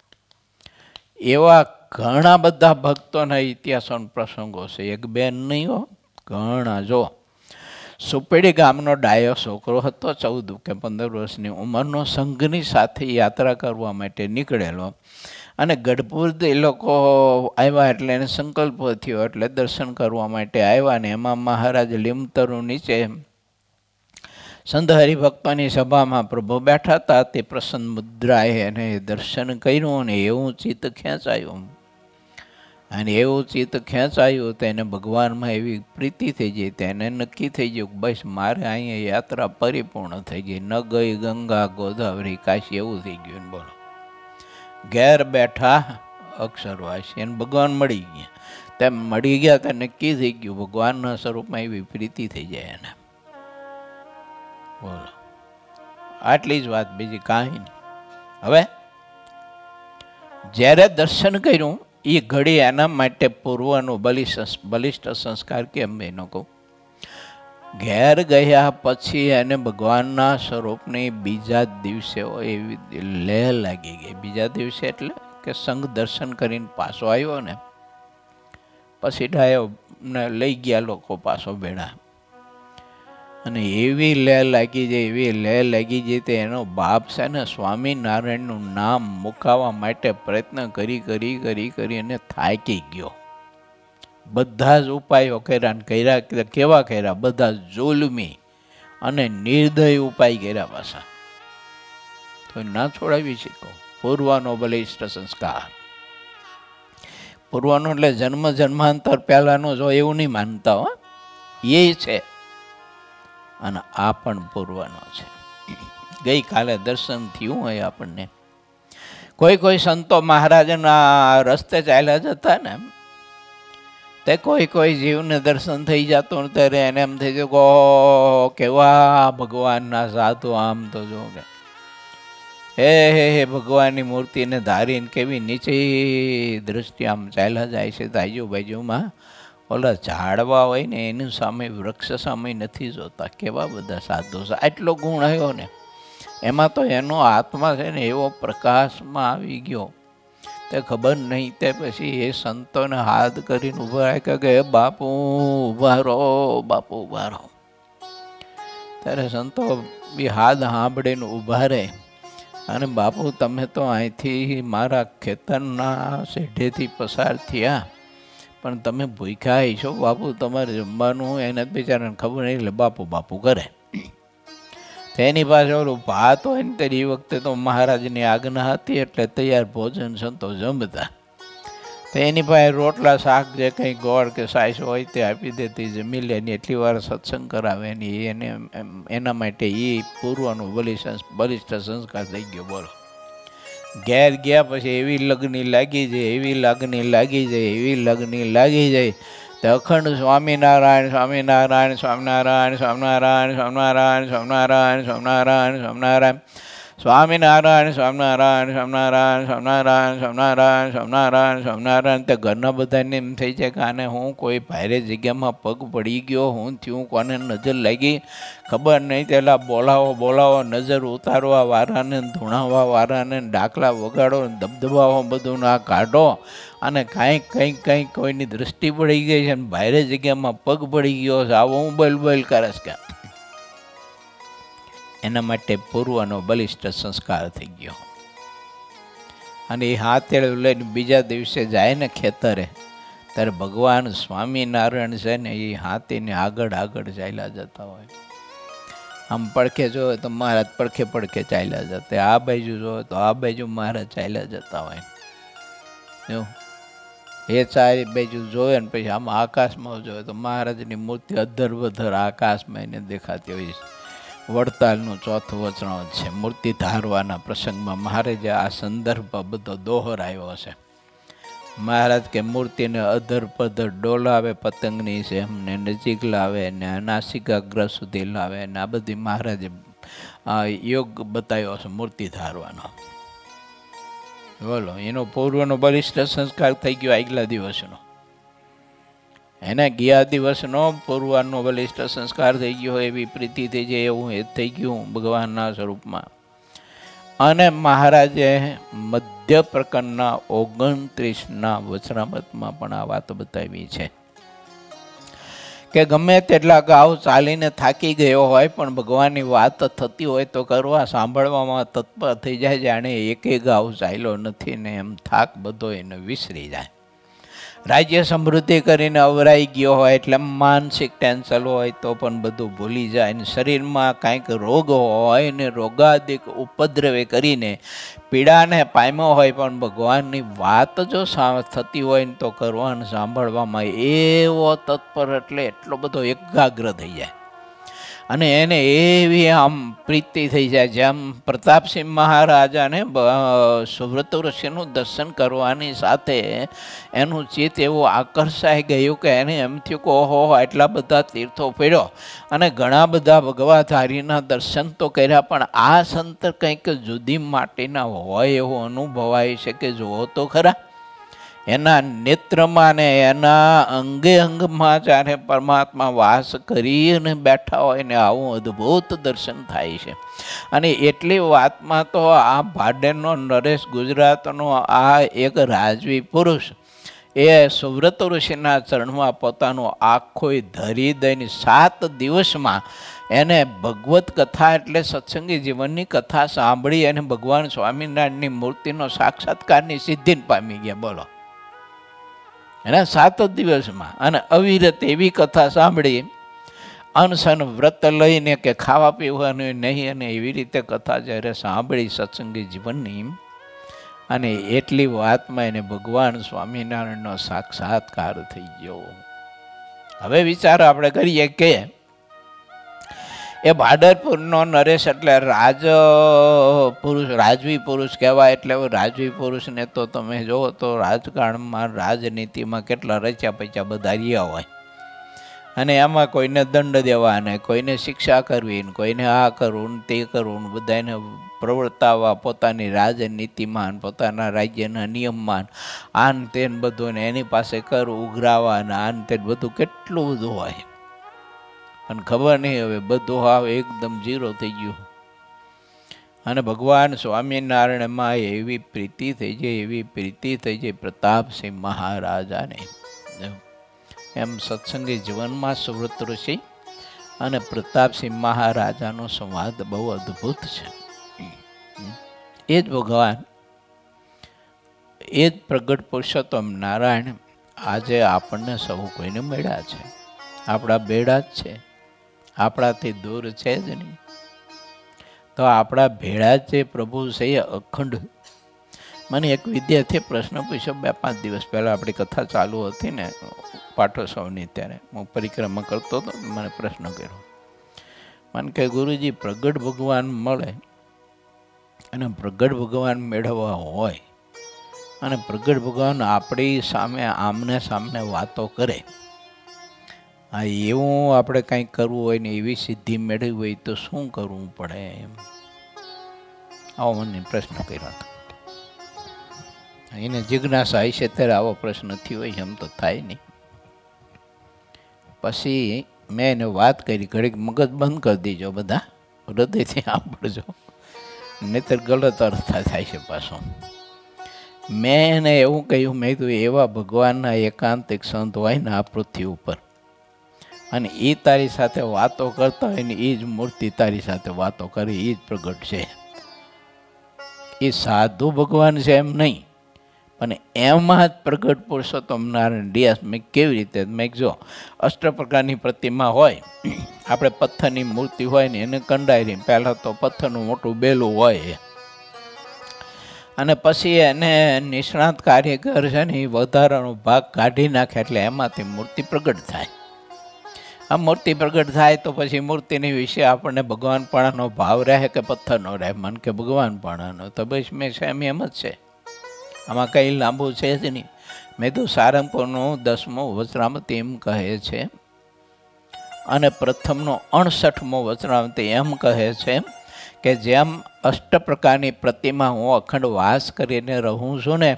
એવા ઘણા બધા ભક્તોના ઇતિહાસોના પ્રસંગો છે, એક બે નહીં હો, ઘણા. જો સુપેડી ગામનો ડાયો છોકરો હતો, 14 કે 15 વર્ષની ઉંમરનો, સંઘની સાથે યાત્રા કરવા માટે નીકળેલો અને ગઢપુર એ લોકો આવ્યા એટલે એને સંકલ્પ થયો એટલે દર્શન કરવા માટે આવ્યા ને એમાં મહારાજ લીમતરુ નીચે સંત હરિભક્તોની સભામાં પ્રભુ બેઠા હતા. તે પ્રસન્ન મુદ્રાએ એને દર્શન કર્યું અને એવું ચિત્ત ખેંચાયું અને એવું ચિત્ત ખેંચાયું તો એને ભગવાનમાં એવી પ્રીતિ થઈ ગઈ, તેને નક્કી થઈ ગયું કે બસ મારે અહીંયા યાત્રા પરિપૂર્ણ થઈ ગઈ, ન ગઈ ગંગા ગોદાવરી કાશી એવું થઈ ગયું ને બોલો. ઘેર બેઠા અક્ષરવાસી એને ભગવાન મળી ગયા, તેમ મળી ગયા તો નક્કી થઈ ગયું ભગવાનના સ્વરૂપમાં એવી પ્રીતિ થઈ જાય એને બોલો. આટલી જ વાત, બીજી કાંઈ નહીં. હવે જ્યારે દર્શન કર્યું એ ઘડી એના માટે પૂર્વનું બલિષ્ઠ સંસ્કાર કેમ એનો કહું. ઘેર ગયા પછી એને ભગવાનના સ્વરૂપની બીજા જ દિવસે એવી લેહ લાગી ગઈ. બીજા દિવસે એટલે કે સંઘ દર્શન કરીને પાછો આવ્યો ને પછી ડાયો ને લઈ ગયા લોકો પાછો ભેળા, અને એવી લેહ લાગી જાય, એવી લેહ લાગી જાય તે એનો બાપ છે ને સ્વામિનારાયણનું નામ મુકાવવા માટે પ્રયત્ન કરી કરી કરી કરી અને થાકી ગયો. બધા જ ઉપાયો કર્યા, કેવા કર્યા, બધા જુલમી અને નિર્દય ઉપાય કર્યા પાછા, તો ના છોડાવી શકો. પૂર્વનો બલિષ્ઠ સંસ્કાર. પૂર્વનો એટલે જન્મ જન્માંતર પહેલાનો જો એવું નહીં માનતા હો, એ છે. અને આ પણ પૂર્વનો છે. ગઈકાલે દર્શન થયું હોય આપણને, કોઈ સંતો મહારાજના રસ્તે ચાલ્યા જતા ને તે કોઈ જીવને દર્શન થઈ જતું ને ત્યારે એને એમ થઈ ગયું કે કેવા ભગવાનના સાધુ, આમ તો જો કે હે ભગવાનની મૂર્તિને ધારીને કેવી નીચે દ્રષ્ટિ આમ ચાલ્યા જાય છે. તો આજુબાજુમાં ઓલા ઝાડવા હોય ને એની સામે, વૃક્ષ સામે નથી જોતા, કેવા બધા સાધુ છે. આટલો ગુણ આવ્યો ને એમાં તો એનો આત્મા છે ને એવો પ્રકાશમાં આવી ગયો તે ખબર નહીં. તે પછી એ સંતોને હાથ કરીને ઊભા રાખ્યા કે બાપુ ઊભા રહો, બાપુ ઊભા રહો. ત્યારે સંતો બી હાથ સાંભળીને ઊભા રહે અને બાપુ તમે તો અહીંથી મારા ખેતરના શેઢેથી પસાર થયા, પણ તમે ભૂખ્યા છો બાપુ, તમારે જમવાનું એને બિચારાને ખબર નહીં એટલે બાપુ બાપુ કરે. તેની પાસે ઓલું ભાત હોય ને તે વખતે તો મહારાજની આજ્ઞા હતી એટલે તૈયાર ભોજન સંતો જમતા. તો એની પાસે રોટલા શાક જે કંઈ ગોળ કે સાઈસ હોય તે આપી દેતી, જમી લે ને એટલી વાર સત્સંગ કરાવે ને એને એના માટે એ પૂર્વનું બલિષ્ઠ સંસ્કાર થઈ ગયો બોલો. ઘેર ગયા પછી એવી લગ્ની લાગી જાય, એવી લાગણી લાગી જાય, એવી લગ્ની લાગી જાય તો અખંડ સ્વામિનારાયણ સ્વામિનારાયણ સ્વામિનારાયણ સ્વામિનારાયણ સ્વામિનારાયણ સ્વામિનારાયણ સ્વામિનારાયણ સ્વામિનારાયણ સ્વામિનારાયણ સ્વામિનારાયણ સ્વામિનારાયણ સ્વામિનારાયણ સ્વામિનારાયણ સ્વામિનારાયણ સ્વામિનારાયણ. તે ઘરના બધાને એમ થઈ જાય કે આને હું કોઈ ભારે જગ્યામાં પગ પડી ગયો, હું થયું, કોને નજર લાગી ખબર નહીં. તેલા બોલાવો નજર ઉતારવા વાળાને, ધૂણાવવા વાળાને, ડાકલા વગાડો, દબદબાવો, બધું ના કાઢો. અને કંઈક કોઈની દૃષ્ટિ પડી ગઈ છે ને ભારે જગ્યામાં પગ પડી ગયો છે, આવો હું બોલ કરે છે. એના માટે પૂર્વનો બલિષ્ઠ સંસ્કાર થઈ ગયો. અને એ હાથે લઈને બીજા દિવસે જાય ને ખેતરે ત્યારે ભગવાન સ્વામિનારાયણ છે ને એ હાથીને આગળ ચાલ્યા જતા હોય. આમ પડખે જોવે તો મહારાજ પડખે ચાલ્યા જતા, આ બાજુ જોવે તો આ બાજુ મહારાજ ચાલ્યા જતા હોય. એવું એ ચારે બાજુ જોવે ને પછી આમાં આકાશમાં જોવે તો મહારાજની મૂર્તિ અધર આકાશમાં એને દેખાતી હોય છે. વડતાલનું ચોથું વચન છે. મૂર્તિ ધારવાના પ્રસંગમાં મહારાજે આ સંદર્ભ બધો દોહરાયો છે. મહારાજ કે મૂર્તિને અધર પધર ડોલાવે પતંગની છે એમને નજીક લાવે ને નાસિકાગ્ર સુધી લાવે ને આ બધી મહારાજે યોગ બતાવ્યો છે મૂર્તિ ધારવાનો બોલો. એનો પૂર્વનો બલિષ્ઠ સંસ્કાર થઈ ગયો આગલા દિવસનો. એના ગયા દિવસનો પૂર્વનો બલિષ્ઠ સંસ્કાર થઈ ગયો, એવી પ્રીતિ થઈ જાય એવું એ થઈ ગયું ભગવાનના સ્વરૂપમાં. અને મહારાજે મધ્ય પ્રકરણના 29ના વચનામૃતમાં પણ આ વાત બતાવી છે કે ગમે તેટલા ગાઉ ચાલીને થાકી ગયો હોય પણ ભગવાનની વાત થતી હોય તો કરવા સાંભળવામાં તત્પર થઈ જાય, જાણે એકે ગાઉ ચાલ્યો નથી ને એમ થાક બધો એને વિસરી જાય. રાજ્ય સમૃદ્ધિ કરીને અવરાઈ ગયો હોય એટલે માનસિક ટેન્શન હોય તો પણ બધું ભૂલી જાય ને શરીરમાં કાંઈક રોગ હોય ને રોગાદિક ઉપદ્રવે કરીને પીડાને પામ્યો હોય પણ ભગવાનની વાત જો થતી હોય ને તો કરવાનું સાંભળવામાં એવો તત્પર એટલે એટલો બધો એકાગ્ર થઈ જાય અને એને એવી આમ પ્રીતિ થઈ જાય. જેમ પ્રતાપસિંહ મહારાજાને સુવ્રત ઋષિનું દર્શન કરવાની સાથે એનું ચિત્ત એવું આકર્ષાઈ ગયું કે એને એમ થયું કે ઓહો એટલા બધા તીર્થો ફેર્યો અને ઘણા બધા ભગવાધારીના દર્શન તો કર્યા પણ આ સંત કંઈક જુદી માટીના હોય એવું અનુભવાય છે કે જુઓ તો ખરા. એના નેત્રમાં ને એના અંગે અંગમાં જ્યારે પરમાત્મા વાસ કરીને બેઠા હોય ને આવું અદ્ભુત દર્શન થાય છે. અને એટલી વાતમાં તો આ ભાડેનો નરેશ ગુજરાતનો આ એક રાજવી પુરુષ એ સુવ્રત ઋષિના ચરણમાં પોતાનું આખો ધરી દઈને 7 દિવસમાં એને ભગવત કથા એટલે સત્સંગી જીવનની કથા સાંભળી અને ભગવાન સ્વામિનારાયણની મૂર્તિનો સાક્ષાત્કારની સિદ્ધિને પામી ગયા. બોલો, એના 7 દિવસમાં. અને અવિરત એવી કથા સાંભળી, અનશન વ્રત લઈને કે ખાવા પીવાનું નહીં, અને એવી રીતે કથા જ્યારે સાંભળી સત્સંગી જીવનની, અને એટલી વાતમાં એને ભગવાન સ્વામિનારાયણનો સાક્ષાત્કાર થઈ ગયો. હવે વિચાર આપણે કરીએ કે એ ભાડરપુરનો નરેશ એટલે રાજવી પુરુષ કહેવાય. એટલે રાજવી પુરુષને તો તમે જુઓ તો રાજકારણમાં રાજનીતિમાં કેટલા રચ્યા પચ્યા બધા રહ્યા હોય, અને એમાં કોઈને દંડ દેવા ને કોઈને શિક્ષા કરવી ને કોઈને આ કરવું ને તે કરવું ને બધાને પ્રવર્તાવવા પોતાની રાજનીતિમાં પોતાના રાજ્યના નિયમમાં આન તેન બધું ને એની પાસે કર ઉઘરાવા ને આન તેન બધું કેટલું બધું હોય. અને ખબર નહીં હવે બધું હાવ એકદમ ઝીરો થઈ ગયું. અને ભગવાન સ્વામિનારાયણમાં એવી પ્રીતિ થઈ જાય, એવી પ્રીતિ થઈ જાય પ્રતાપસિંહ મહારાજાને. એમ સત્સંગી જીવનમાં સુવ્રત ઋષિ અને પ્રતાપસિંહ મહારાજાનો સંવાદ બહુ અદ્ભુત છે. એ જ ભગવાન, એ જ પ્રગટ પુરુષોત્તમ નારાયણ આજે આપણને સૌ કોઈને મળ્યા છે. આપણા બેડા જ છે, આપણાથી દૂર છે જ નહીં. તો આપણા ભેળા જે પ્રભુ છે એ અખંડ. મને એક વિદ્યાર્થીએ પ્રશ્ન પૂછ્યો 2-5 દિવસ પહેલાં આપણી કથા ચાલુ હતી ને પાટોત્સવની, ત્યારે હું પરિક્રમા કરતો હતો. મને પ્રશ્ન કર્યો, મને કે ગુરુજી પ્રગટ ભગવાન મળે અને પ્રગટ ભગવાન મેળવવા હોય અને પ્રગટ ભગવાન આપણી સામે આમને સામને વાતો કરે, હા એવું આપણે કંઈક કરવું હોય ને એવી સિદ્ધિ મેળવવી હોય તો શું કરવું પડે? એમ આવો મને પ્રશ્ન કર્યો હતો. એને જિજ્ઞાસા હશે ત્યારે આવો પ્રશ્ન થયો હોય, એમ તો થાય નહીં. પછી મેં એને વાત કરી, ઘડીક મગજ બંધ કરી દીજો, બધા હૃદયથી સાંભળજો, નહીતર ગલત અર્થ થાય છે પાછો. મેં એને એવું કહ્યું, મેં કીધું એવા ભગવાનના એકાંતિક સંત હોય ને આ પૃથ્વી ઉપર, અને એ તારી સાથે વાતો કરતા હોય ને એ જ મૂર્તિ તારી સાથે વાતો કરે, એ જ પ્રગટ છે. એ સાધુ ભગવાન છે એમ નહીં, પણ એમાં જ પ્રગટ પુરુષોત્તમ નારાયણ ડિયાસ. મેં કેવી રીતે? મેં જો 8 પ્રકારની પ્રતિમા હોય, આપણે પથ્થરની મૂર્તિ હોય ને એને કંડારી, પહેલાં તો પથ્થરનું મોટું બેલું હોય, અને પછી એને નિષ્ણાત કારીગર છે ને એ વધારાનો ભાગ કાઢી નાખે એટલે એમાંથી મૂર્તિ પ્રગટ થાય. આ મૂર્તિ પ્રગટ થાય તો પછી મૂર્તિની વિશે આપણને ભગવાનપણાનો ભાવ રહે કે પથ્થરનો રહે? મન કે ભગવાનપણાનો. તો બસ મેં એમ જ છે, આમાં કંઈ લાંબુ છે જ નહીં. મેં તો સારંગપુરનું 10મો વચરામૃત એમ કહે છે, અને પ્રથમનો 68મો વચરામૃત એમ કહે છે કે જેમ 8 પ્રકારની પ્રતિમા હું અખંડ વાસ કરીને રહું છું ને,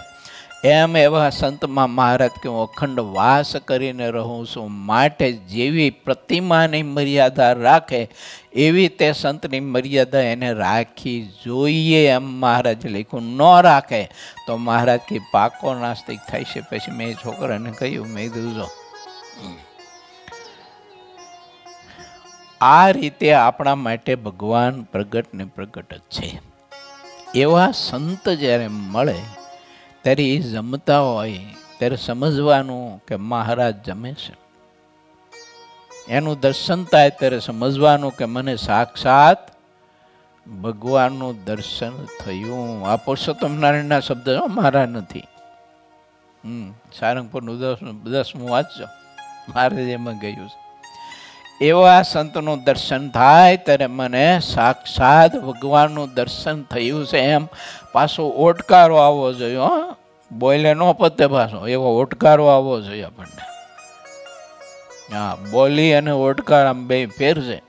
એમ એવા સંતમાં મહારાજ કે હું અખંડ વાસ કરીને રહું છું. માટે જેવી પ્રતિમાની મર્યાદા રાખે એવી તે સંતની મર્યાદા એને રાખી જોઈએ, એમ મહારાજ લખ્યું. ન રાખે તો મહારાજ કે પાકો નાસ્તિક થાય છે. પછી મેં છોકરાને કહ્યું, મેં કીધું જો આ રીતે આપણા માટે ભગવાન પ્રગટ ને પ્રગટ જ છે. એવા સંત જ્યારે મળે ત્યારે એ જમતા હોય ત્યારે સમજવાનું કે મહારાજ જમે છે. એનું દર્શન થાય ત્યારે સમજવાનું કે મને સાક્ષાત ભગવાનનું દર્શન થયું. આ પુરુષોત્તમ નારાયણના શબ્દ મારા નથી. સારંગપુરનું 10મું વાંચજો, મારે એમાં ગયું છે. એવા સંતનું દર્શન થાય ત્યારે મને સાક્ષાત ભગવાનનું દર્શન થયું છે એમ પાછો ઓટકારો આવવો જોઈએ. બોલે ન પતે પાછો એવો ઓટકારો આવવો જોઈએ આપણને. હા, બોલી અને ઓટકાર આમ બે ફેર છે.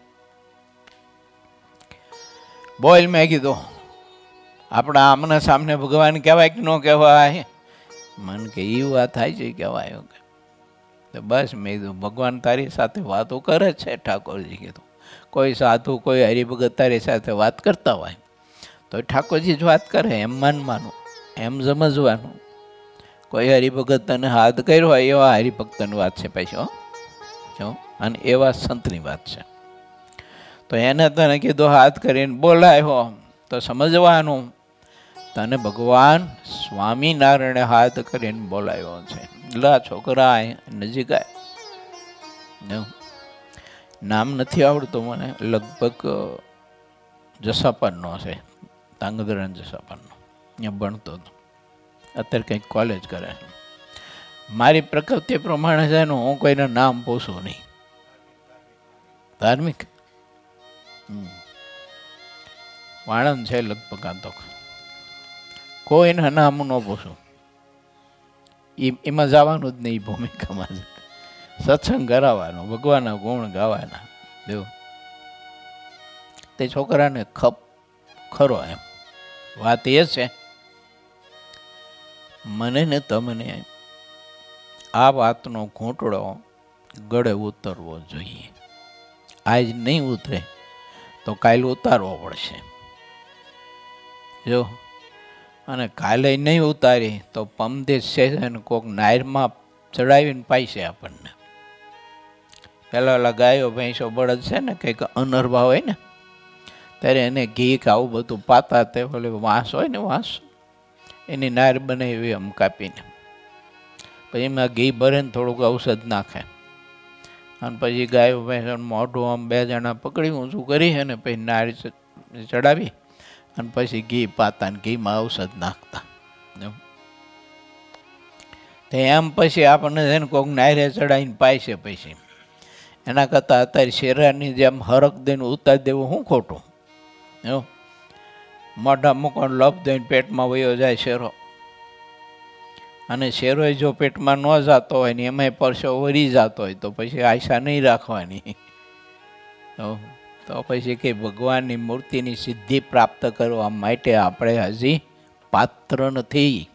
બોલ મેં કીધું આપણા આમના સામને ભગવાન કહેવાય કે ન કહેવાય? મન કે એ વાત થાય છે કહેવાય કે તો બસ મેં કીધું ભગવાન તારી સાથે વાતો કરે છે. ઠાકોરજી કીધું કોઈ સાધુ કોઈ હરિભગત તારી સાથે વાત કરતા હોય તો ઠાકોરજી જ વાત કરે એમ માનવાનું, એમ સમજવાનું. કોઈ હરિભગત તને હાથ કર્યો હોય એવા હરિભક્તની વાત છે પાછો, અને એવા સંતની વાત છે. તો એને તને કીધું હાથ કરીને બોલાવ્યો તો સમજવાનું તને ભગવાન સ્વામિનારાયણે હાથ કરીને બોલાવ્યો છે. લા છોકરા નજીક આય. નામ નથી આવડતું મને, લગભગ જસાપાનનો છે, તાંગધ્રાન જસાપાનનો. અહીંયા ભણતો હતો, અત્યારે કંઈક કોલેજ કરે છે. મારી પ્રકૃતિ પ્રમાણે છે ને હું કોઈના નામ પૂછું નહીં. ધાર્મિક વાણંદ છે લગભગ. આ તો કોઈના નામ ન પૂછું. એમાં જવાનું જ નહીં, ભૂમિકામાં જ સત્સંગ કરાવવાનો, ભગવાનના ગુણ ગાવાના. એવું તે છોકરાને ખપ ખરો એમ. વાત એ છે મને ને તમને આ વાતનો ઘૂંટડો ગળે ઉતરવો જોઈએ. આજ નહીં ઉતરે તો કાલે ઉતારવો પડશે. જો અને કાલે નહીં ઉતારી તો પમદેશ છે ને કોઈક નાયરમાં ચડાવીને પાઈશે આપણને. પેલા ઓલા ગાયો ભેંસો બળદ છે ને કંઈક અનરભા હોય ને ત્યારે એને ઘી કે આવું બધું પાતા તે ઓલી વાંસ હોય ને, વાંસ એની નાર બનાવી આમ કાપીને પછી એમાં ઘી ભરે ને થોડુંક ઔષધ નાખે અને પછી ગાયો ભેંસો મોઢું આમ બે જણા પકડી ઊંચું કરી અને પછી નાર ચડાવી અને પછી ઘી પાતા ને ઘીમાં ઔષધ નાખતા. તો એમ પછી આપણને છે ને કોઈક નાયરે ચડાવીને પાય છે. પછી એના કરતાં અત્યારે શેરાની જેમ હરક દઈને ઉતારી દેવું શું ખોટું? એવું મોઢા મૂકવાનું લપ દઈને પેટમાં વયો જાય શેરો, અને શેરો જો પેટમાં ન જતો હોય ને એમાંય પરસો વરી જતો હોય તો પછી આશા નહીં રાખવાની. તો પછી કે ભગવાનની મૂર્તિની સિદ્ધિ પ્રાપ્ત કરવા માટે આપણે હજી પાત્ર નથી.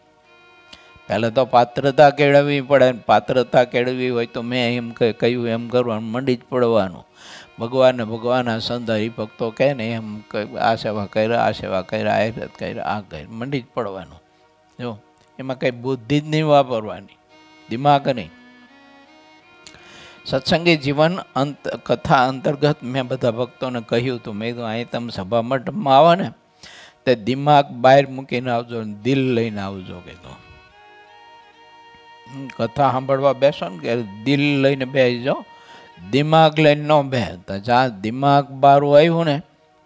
પહેલાં તો પાત્રતા કેળવવી પડે. પાત્રતા કેળવવી હોય તો મેં એમ કહ્યું એમ કરવાનું, મંડી જ પડવાનું. ભગવાનના સંત હરિભક્તો કહે ને એમ આ સેવા કર્યા, આ સેવા કર્યા, આ હેત કર્યા, આ કર્યા, મંડી જ પડવાનું. જો એમાં કંઈ બુદ્ધિ જ નહીં વાપરવાની, દિમાગ નહીં. સત્સંગી જીવન કથા અંતર્ગત મેં બધા ભક્તોને કહ્યું હતું, મેં કીધું અહીં તમે સભા મંડપમાં આવો ને તે દિમાગ બહાર મૂકીને આવજો ને દિલ લઈને આવજો. કીધું કથા સાંભળવા બેસો ને કે દિલ લઈને બેસજો, દિમાગ લઈને ન બેસતા. જ્યાં દિમાગ બારું આવ્યું ને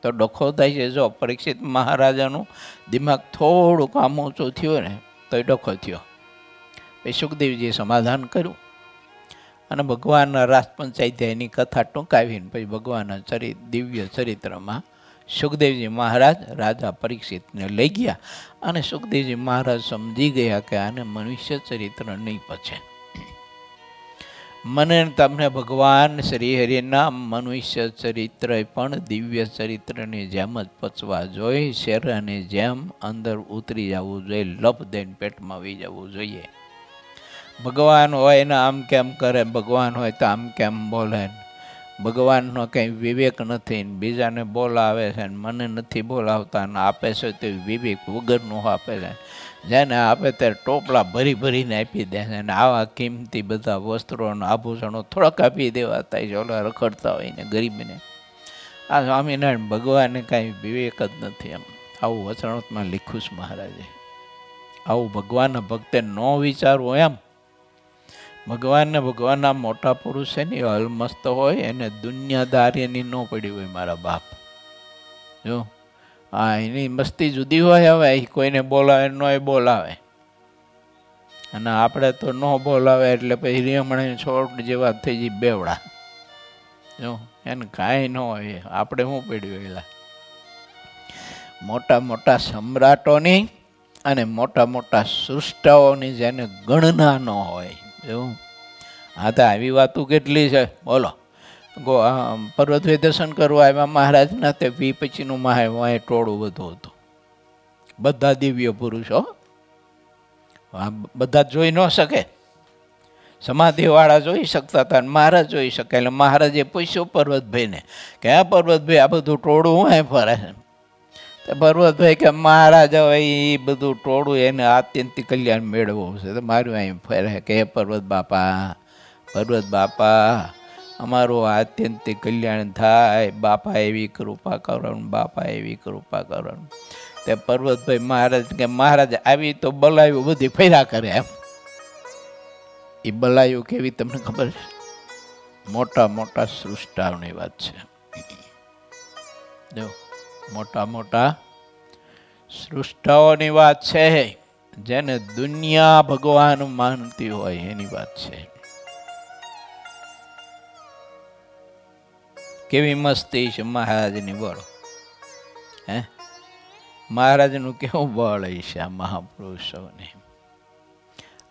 તો ડખો થાય છે. જો પરીક્ષિત મહારાજાનું દિમાગ થોડુંક આમ ઊંચું થયું ને તો એ ડખો થયો. પછી સુખદેવજીએ સમાધાન કર્યું અને ભગવાનના રાસ પંચાયતની કથા ટૂંકાવીને પછી ભગવાનના દિવ્ય ચરિત્રમાં સુખદેવજી મહારાજ રાજા પરીક્ષિતને લઈ ગયા અને સુખદેવજી મહારાજ સમજી ગયા કે આને મનુષ્ય ચરિત્ર નહીં પચે. મને તમને ભગવાન શ્રી હરિના મનુષ્ય ચરિત્ર પણ દિવ્ય ચરિત્રની જેમ જ પચવા જોઈએ. શેરાની જેમ અંદર ઉતરી જવું જોઈએ, લપ દઈને પેટમાં વી જવું જોઈએ. ભગવાન હોય ને આમ કેમ કરે, ભગવાન હોય તો આમ કેમ બોલે. ભગવાનનો કંઈ વિવેક નથી ને બીજાને બોલાવે છે ને મને નથી બોલાવતા ને આપે છે તે વિવેક વગરનું આપે છે. જેને આપે ત્યારે ટોપલા ભરી ભરીને આપી દે છે ને આવા કિંમતી બધા વસ્ત્રો અને આભૂષણો થોડાક આપી દેવા થાય છે ઓલા રખડતા હોય ને ગરીબને. આ સ્વામિનારાયણ ભગવાનને કાંઈ વિવેક જ નથી. એમ આવું વચનામૃતમાં લખ્યું છે મહારાજે. આવું ભગવાનના ભક્તે ન વિચારવું એમ ભગવાનને ભગવાનના મોટા પુરુષ છે ને હલમસ્ત હોય એને દુનિયાદારીની ન પડી હોય મારા બાપ. જો હા, એની મસ્તી જુદી હોય. હવે કોઈને બોલાવે ન બોલાવે, અને આપણે તો ન બોલાવે એટલે પછી રેમણે છોડ જેવા થઈ જાય બેવડા. જો એને કાંઈ ન હોય, આપણે શું પડ્યું એલા. મોટા મોટા સમ્રાટોની અને મોટા મોટા સૃષ્ટાઓની જેને ગણના ન હોય. એવું હા, તો આવી વાતો કેટલી છે બોલો. પર્વતવે દર્શન કરવા આવ્યા મહારાજના, તે પછીનું વાંય ટોળું બધું હતું, બધા દિવ્ય પુરુષો. બધા જોઈ ન શકે, સમાધિવાળા જોઈ શકતા હતા, મહારાજ જોઈ શકે. એટલે મહારાજે પૂછ્યું પર્વતભાઈને કે હા પર્વતભાઈ, આ બધું ટોળું હું ફરે છે? તો પર્વતભાઈ કે મહારાજ હવે એ બધું ટોળું એને આત્યંતિક કલ્યાણ મેળવવું છે તો મારું અહીં ફરે કે હે પર્વત બાપા અમારું આત્યંતિક કલ્યાણ થાય, બાપા એવી કૃપા કરો, બાપા એવી કૃપા કરો. તે પર્વતભાઈ મહારાજ કે મહારાજ આવી તો બલાયું બધી ફર્યા કરે એમ. એ બલાયું કેવી તમને ખબર છે? મોટા મોટા સૃષ્ટાઓની વાત છે. જો મોટા મોટા સૃષ્ટાઓની વાત છે, જેને દુનિયા ભગવાન માનતી હોય એની વાત છે. કેવી મસ્તી છે મહારાજની બોલો. હે, મહારાજનું કેવું બળ છે આ મહાપુરુષોને.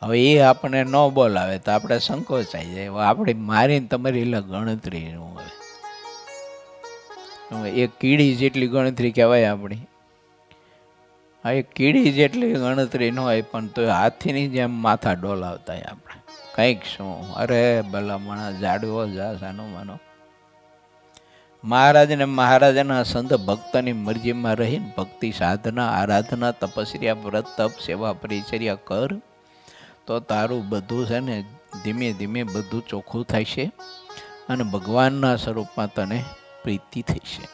હવે એ આપણે ન બોલાવે તો આપણે સંકોચાઈ જાય. આપણી મારીને તમારી એટલે ગણતરી ન હોય. એક કીડી જેટલી ગણતરી કહેવાય આપણી. હા, એક કીડી જેટલી ગણતરી ન હોય, પણ તો હાથીની જેમ માથા ડોલાવતા આપણે કંઈક શું. અરે ભલામણા જાડવો જા સાનો માનો. મહારાજને મહારાજના સંત ભક્તની મરજીમાં રહીને ભક્તિ સાધના આરાધના તપસ્યા વ્રત તપ સેવા પરિચર્યા કર, તો તારું બધું છે ને ધીમે ધીમે બધું ચોખ્ખું થાય છે અને ભગવાનના સ્વરૂપમાં તને પ્રીતિ થઈ છે.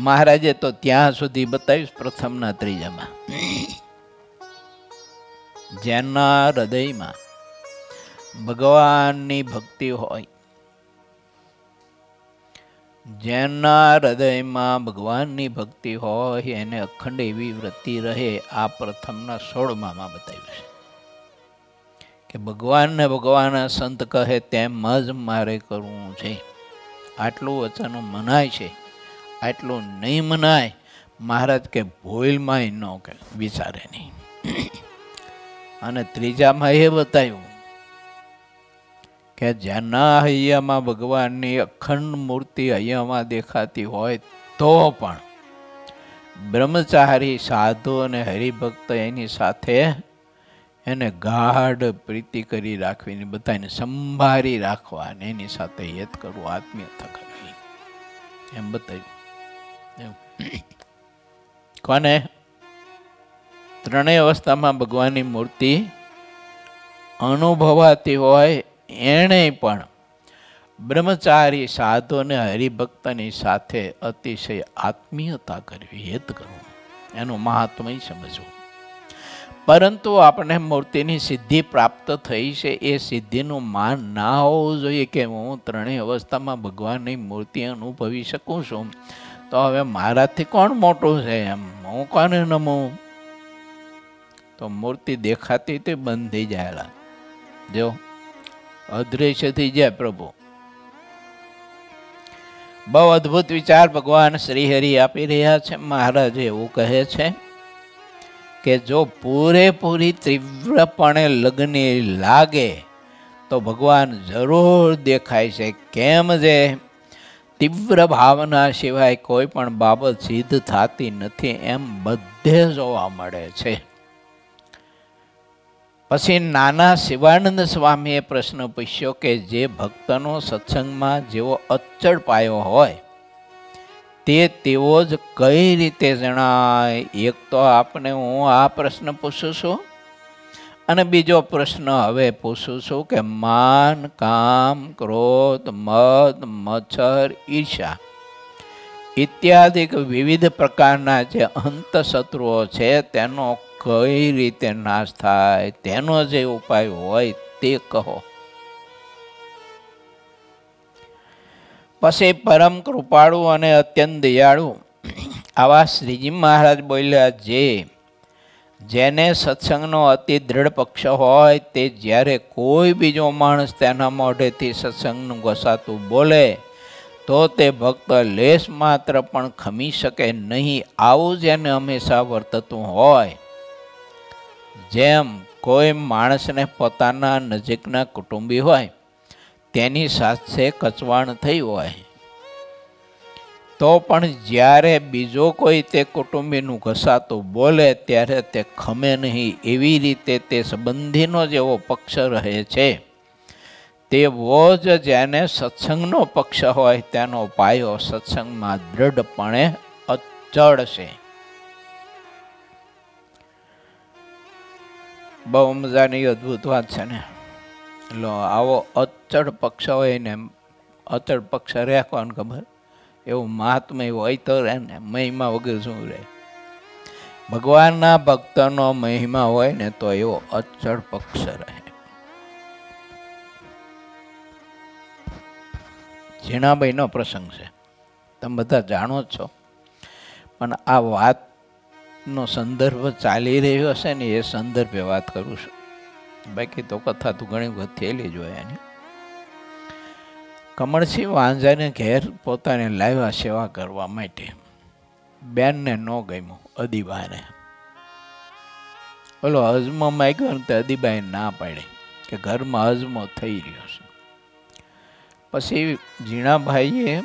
મહારાજે તો ત્યાં સુધી બતાવ્યું પ્રથમના ત્રીજામાં, જેના હૃદયમાં ભગવાનની ભક્તિ હોય, જેના હૃદયમાં ભગવાનની ભક્તિ હોય એને અખંડ એવી વૃત્તિ રહે. આ પ્રથમના 16માં બતાવ્યું છે કે ભગવાનને ભગવાનના સંત કહે તેમ જ મારે કરવું છે. આટલું વચન મનાય છે, આટલું નહીં મનાય. મહારાજ કે ભૂલમાંય ન કે વિચારે નહીં. અને ત્રીજામાં એ બતાવ્યું કે જેના હૈયામાં ભગવાનની અખંડ મૂર્તિ હૈયામાં દેખાતી હોય તો પણ બ્રહ્મચારી સાધુ અને હરિભક્ત એની સાથે એને ગાઢ પ્રીતિ કરી રાખવીને બધાને સંભાળી રાખવા અને એની સાથે હેત કરવું, આત્મીયતા કરવી, એમ બતાવ્યું. કોને? ત્રણેય અવસ્થામાં ભગવાનની મૂર્તિ અનુભવાતી હોય એણે પણ બ્રહ્મચારી સાધુ અને હરિભક્તની સાથે અતિશય આત્મીયતા કરવી, હેત કરવું, એનું મહાત્મય સમજવું. પરંતુ આપણે મૂર્તિની સિદ્ધિ પ્રાપ્ત થઈ છે, એ સિદ્ધિનું માન ના હોવું જોઈએ કે હું ત્રણેય અવસ્થામાં ભગવાનની મૂર્તિ અનુભવી શકું છું, તો હવે મારાથી કોણ મોટું છે એમ, હું કોને નમું? તો મૂર્તિ દેખાતી તે બંધ થઈ જાય. જો અદૃશ્ય થઈ જાય પ્રભુ. બહુ અદ્ભુત વિચાર ભગવાન શ્રી હરિ આપી રહ્યા છે. મહારાજ એવું કહે છે કે જો પૂરેપૂરી તીવ્રપણે લગ્ન લાગે તો ભગવાન જરૂર દેખાય છે. કેમ જે તીવ્ર ભાવના સિવાય કોઈ પણ બાબત સિદ્ધ થતી નથી એમ બધે જોવા મળે છે. પછી નાના શિવાનંદ સ્વામીએ પ્રશ્ન પૂછ્યો કે જે ભક્તનો સત્સંગમાં જેવો અચળ પાયો હોય તે તેવો જ કઈ રીતે જણાય? એક તો આપણે હું આ પ્રશ્ન પૂછું છું, અને બીજો પ્રશ્ન હવે પૂછું છું કે માન, કામ, ક્રોધ, મદ, મચ્છર, ઈર્ષા ઇત્યાદિ વિવિધ પ્રકારના જે અંતઃશત્રુઓ છે તેનો કઈ રીતે નાશ થાય, તેનો જે ઉપાય હોય તે કહો. પછી પરમ કૃપાળુ અને અત્યંત દયાળુ આવા શ્રીજી મહારાજ બોલ્યા, જેને સત્સંગનો અતિ દૃઢ પક્ષ હોય તે જ્યારે કોઈ બીજો માણસ તેના મોઢેથી સત્સંગનું ઘસાતું બોલે તો તે ભક્ત લેશ માત્ર પણ ખમી શકે નહીં. આવું જેને હંમેશા વર્તતું હોય, જેમ કોઈ માણસને પોતાના નજીકના કુટુંબી હોય તેની સાથે કચવાણ થઈ હોય તો પણ જ્યારે બીજો કોઈ તે કુટુંબીનું ઘસાતું બોલે ત્યારે તે ખમે નહીં. એવી રીતે તે સંબંધીનો જેવો પક્ષ રહે છે તેવો જ જેને સત્સંગનો પક્ષ હોય તેનો પાયો સત્સંગમાં દૃઢપણે અચળ છે. બહુ મજાની અદ્ભુત વાત છે ને. લો, આવો અચળ પક્ષ હોય ને, અચળ પક્ષ રહે કોણ ખબર? એવું મહાત્મય હોય તો રહે ને, મહિમા વગર શું રહે? ભગવાનના ભક્તનો મહિમા હોય ને તો એવો અચળ પક્ષ રહે. ઝીણાબાઈનો પ્રસંગ છે, તમે બધા જાણો જ છો, પણ આ વાતનો સંદર્ભ ચાલી રહ્યો હશે ને એ સંદર્ભે વાત કરું છું. બાકી તો કથા તો ઘણી વખત થયેલી જ હોય એની. કમળસિંહ વાંઝાને ઘેર પોતાને લાવ્યા સેવા કરવા માટે. બેનને ન ગમ્યું, અદીબાને. ઓલો હજમો માંગ્યો ને તે અદીબાએ ના પાડી કે ઘરમાં હજમો થઈ રહ્યો છે. પછી ઝીણાભાઈએ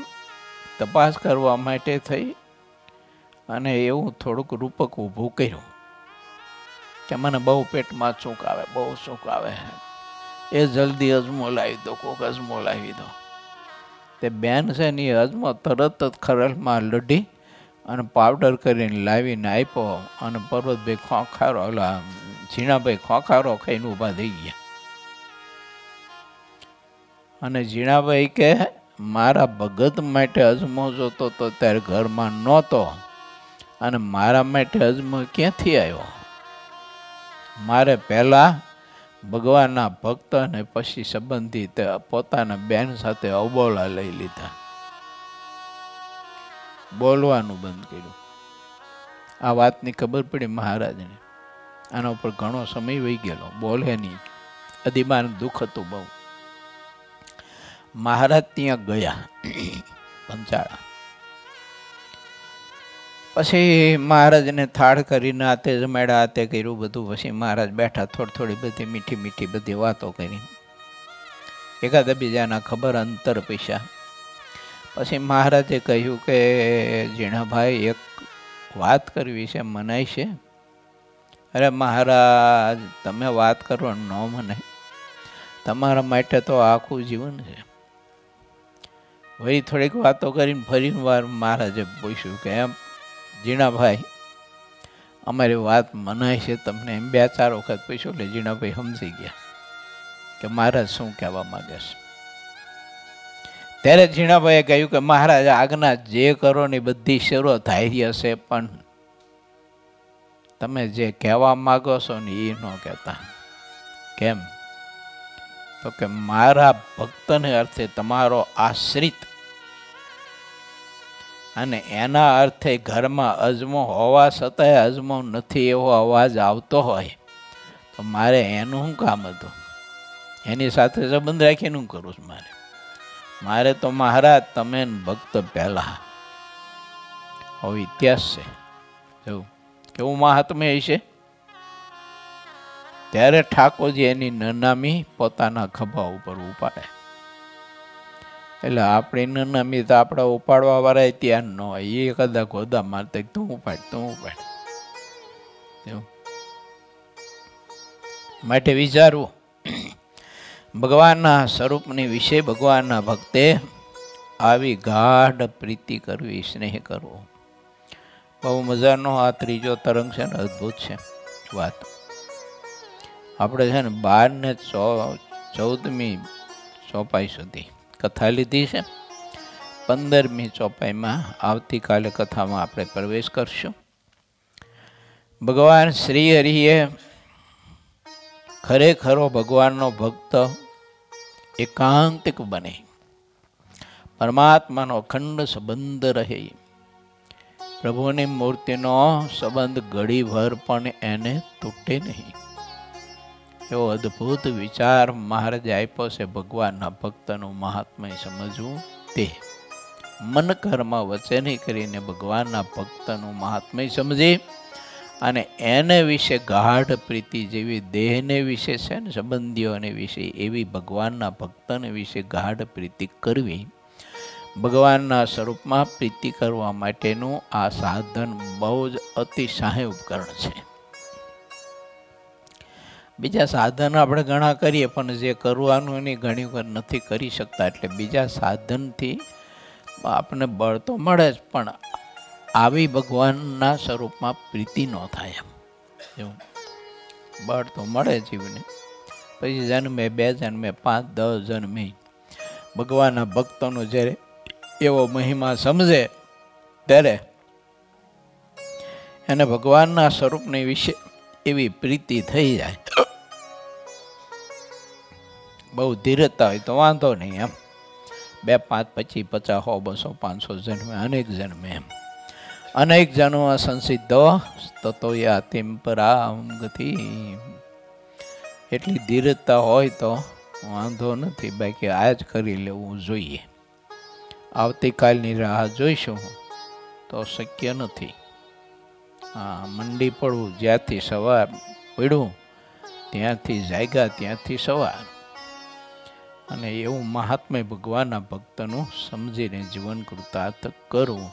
તપાસ કરવા માટે થઈ અને એવું થોડુંક રૂપક ઊભું કર્યું કે મને બહુ પેટમાં ચૂંક આવે, બહુ ચૂંક આવે, એ જલ્દી અજમો લાવી દો, કોક અજમો લાવી દો. તે બેન છે ને એ અજમો તરત જ ખરલમાં લઢી અને પાવડર કરીને લાવીને આપ્યો અને પર્વતભાઈ ખોખારો, ઓલા ઝીણાભાઈ ખોખારો ખાઈને ઊભા થઈ ગયા. અને ઝીણાભાઈ કે મારા ભગત માટે અજમો જોતો તો ત્યારે ઘરમાં નહોતો અને મારા માટે અજમો ક્યાંથી આવ્યો? મારે પહેલાં ભગવાનના ભક્ત અને પછી સંબંધી પોતાના બેન સાથે અબોલા લઈ લીધા, બોલવાનું બંધ કર્યું. આ વાતની ખબર પડી મહારાજને. આના ઉપર ઘણો સમય વહી ગયેલો, બોલે નહીં. અદીબાને દુઃખ હતું બહુ. મહારાજ ત્યાં ગયા પંચાળા. પછી મહારાજને થાળ કરીને આતે જમાડ્યા, આતે કર્યું બધું. પછી મહારાજ બેઠા, થોડી બધી મીઠી મીઠી બધી વાતો કરી, એકાદા બીજાના ખબર અંતર પૈસા. પછી મહારાજે કહ્યું કે ઝીણાભાઈ એક વાત કરવી છે, મનાય છે? અરે મહારાજ, તમે વાત કરો ન મનાય, તમારા માટે તો આખું જીવન છે. વળી થોડીક વાતો કરીને ફરી વાર મહારાજે પૂછ્યું કે એમ ઝીણાભાઈ, અમારી વાત મનાય છે તમને? એમ 2-4 વખત પૂછ્યું એટલે ઝીણાભાઈ સમજી ગયા કે મહારાજ શું કહેવા માગે છે. ત્યારે ઝીણાભાઈએ કહ્યું કે મહારાજ આજ્ઞા જે કરો ને બધી શરૂ થાય હશે, પણ તમે જે કહેવા માગો છો ને એ ન કહેતા. કેમ? તો કે મારા ભક્તને અર્થે તમારો આશ્રિત અને એના અર્થે ઘરમાં અજમો હોવા છતાંય અજમો નથી એવો અવાજ આવતો હોય તો મારે એનું શું કામ હતું? એની સાથે સંબંધ રાખીને હું કરું છું? મારે તો મહારાજ તમે ભક્ત પહેલા. હવે ઇતિહાસ છે, જોવું કેવું મહાત્મ્ય છે. ત્યારે ઠાકોરજી એની નનામી પોતાના ખભા ઉપર ઉપાડે. એટલે આપણી નનામી તો આપણે ઉપાડવા વાળા ત્યાં ન હોય, એ કદાચ ગોદા મારતા તું ઉપાડ. માટે વિચારવું, ભગવાનના સ્વરૂપની વિશે ભગવાનના ભક્તે આવી ગાઢ પ્રીતિ કરવી, સ્નેહ કરવો. બહુ મજાનો આ ત્રીજો તરંગ છે ને, અદ્ભુત છે વાત. આપણે છે ને 12 ને 14મી ચોપાઈ સુધી કથા લીધી છે. 15મી ચોપાઈમાં આવતીકાલે કથામાં આપણે પ્રવેશ કરશું. ભગવાન શ્રી હરિએ ખરેખરો ભગવાનનો ભક્ત એકાંતિક બને, પરમાત્માનો અખંડ સંબંધ રહે, પ્રભુની મૂર્તિનો સંબંધ ઘડીભર પણ એને તૂટે નહીં. એવો અદ્ભુત વિચાર મહારાજે આપ્યો છે. ભગવાનના ભક્તનું મહાત્મ્ય સમજવું તે મન કર્મ વચને કરીને ભગવાનના ભક્તનું મહાત્મ્ય સમજી અને એને વિશે ગાઢ પ્રીતિ જેવી દેહને વિશે છે ને સંબંધીઓને વિશે એવી ભગવાનના ભક્તને વિશે ગાઢ પ્રીતિ કરવી. ભગવાનના સ્વરૂપમાં પ્રીતિ કરવા માટેનું આ સાધન બહુ જ અતિશય ઉપકરણ છે. બીજા સાધન આપણે ઘણા કરીએ પણ જે કરવાનું એની ઘણી વાર નથી કરી શકતા, એટલે બીજા સાધનથી આપણને બળ તો મળે જ પણ આવી ભગવાનના સ્વરૂપમાં પ્રીતિ ન થાય. એવું બળ તો મળે જીવને, પછી જન્મે 2 જન્મે 5 10 જન્મે ભગવાનના ભક્તોનો જ્યારે એવો મહિમા સમજે ત્યારે એને ભગવાનના સ્વરૂપની વિશે એવી પ્રીતિ થઈ જાય. બહુ ધીરતા હોય તો વાંધો નહીં, એમ 2 5 25 50 100 200 500 જન્મે અનેક જન્મે એમ અનેક જન્મ સંસિદ્ધો તતો યાતિમ પરામ ગતિ. એટલી ધીરતા હોય તો વાંધો નથી, બાકી આજ કરી લેવું જોઈએ. આવતીકાલની રાહ જોઈશું તો શક્ય નથી. હા, મંડી પડવું, જ્યાંથી સવાર પડ્યું ત્યાંથી જાગ્યા ત્યાંથી સવાર. અને એવું મહાત્મ્ય ભગવાનના ભક્તનું સમજીને જીવન કૃતાર્થ કરવું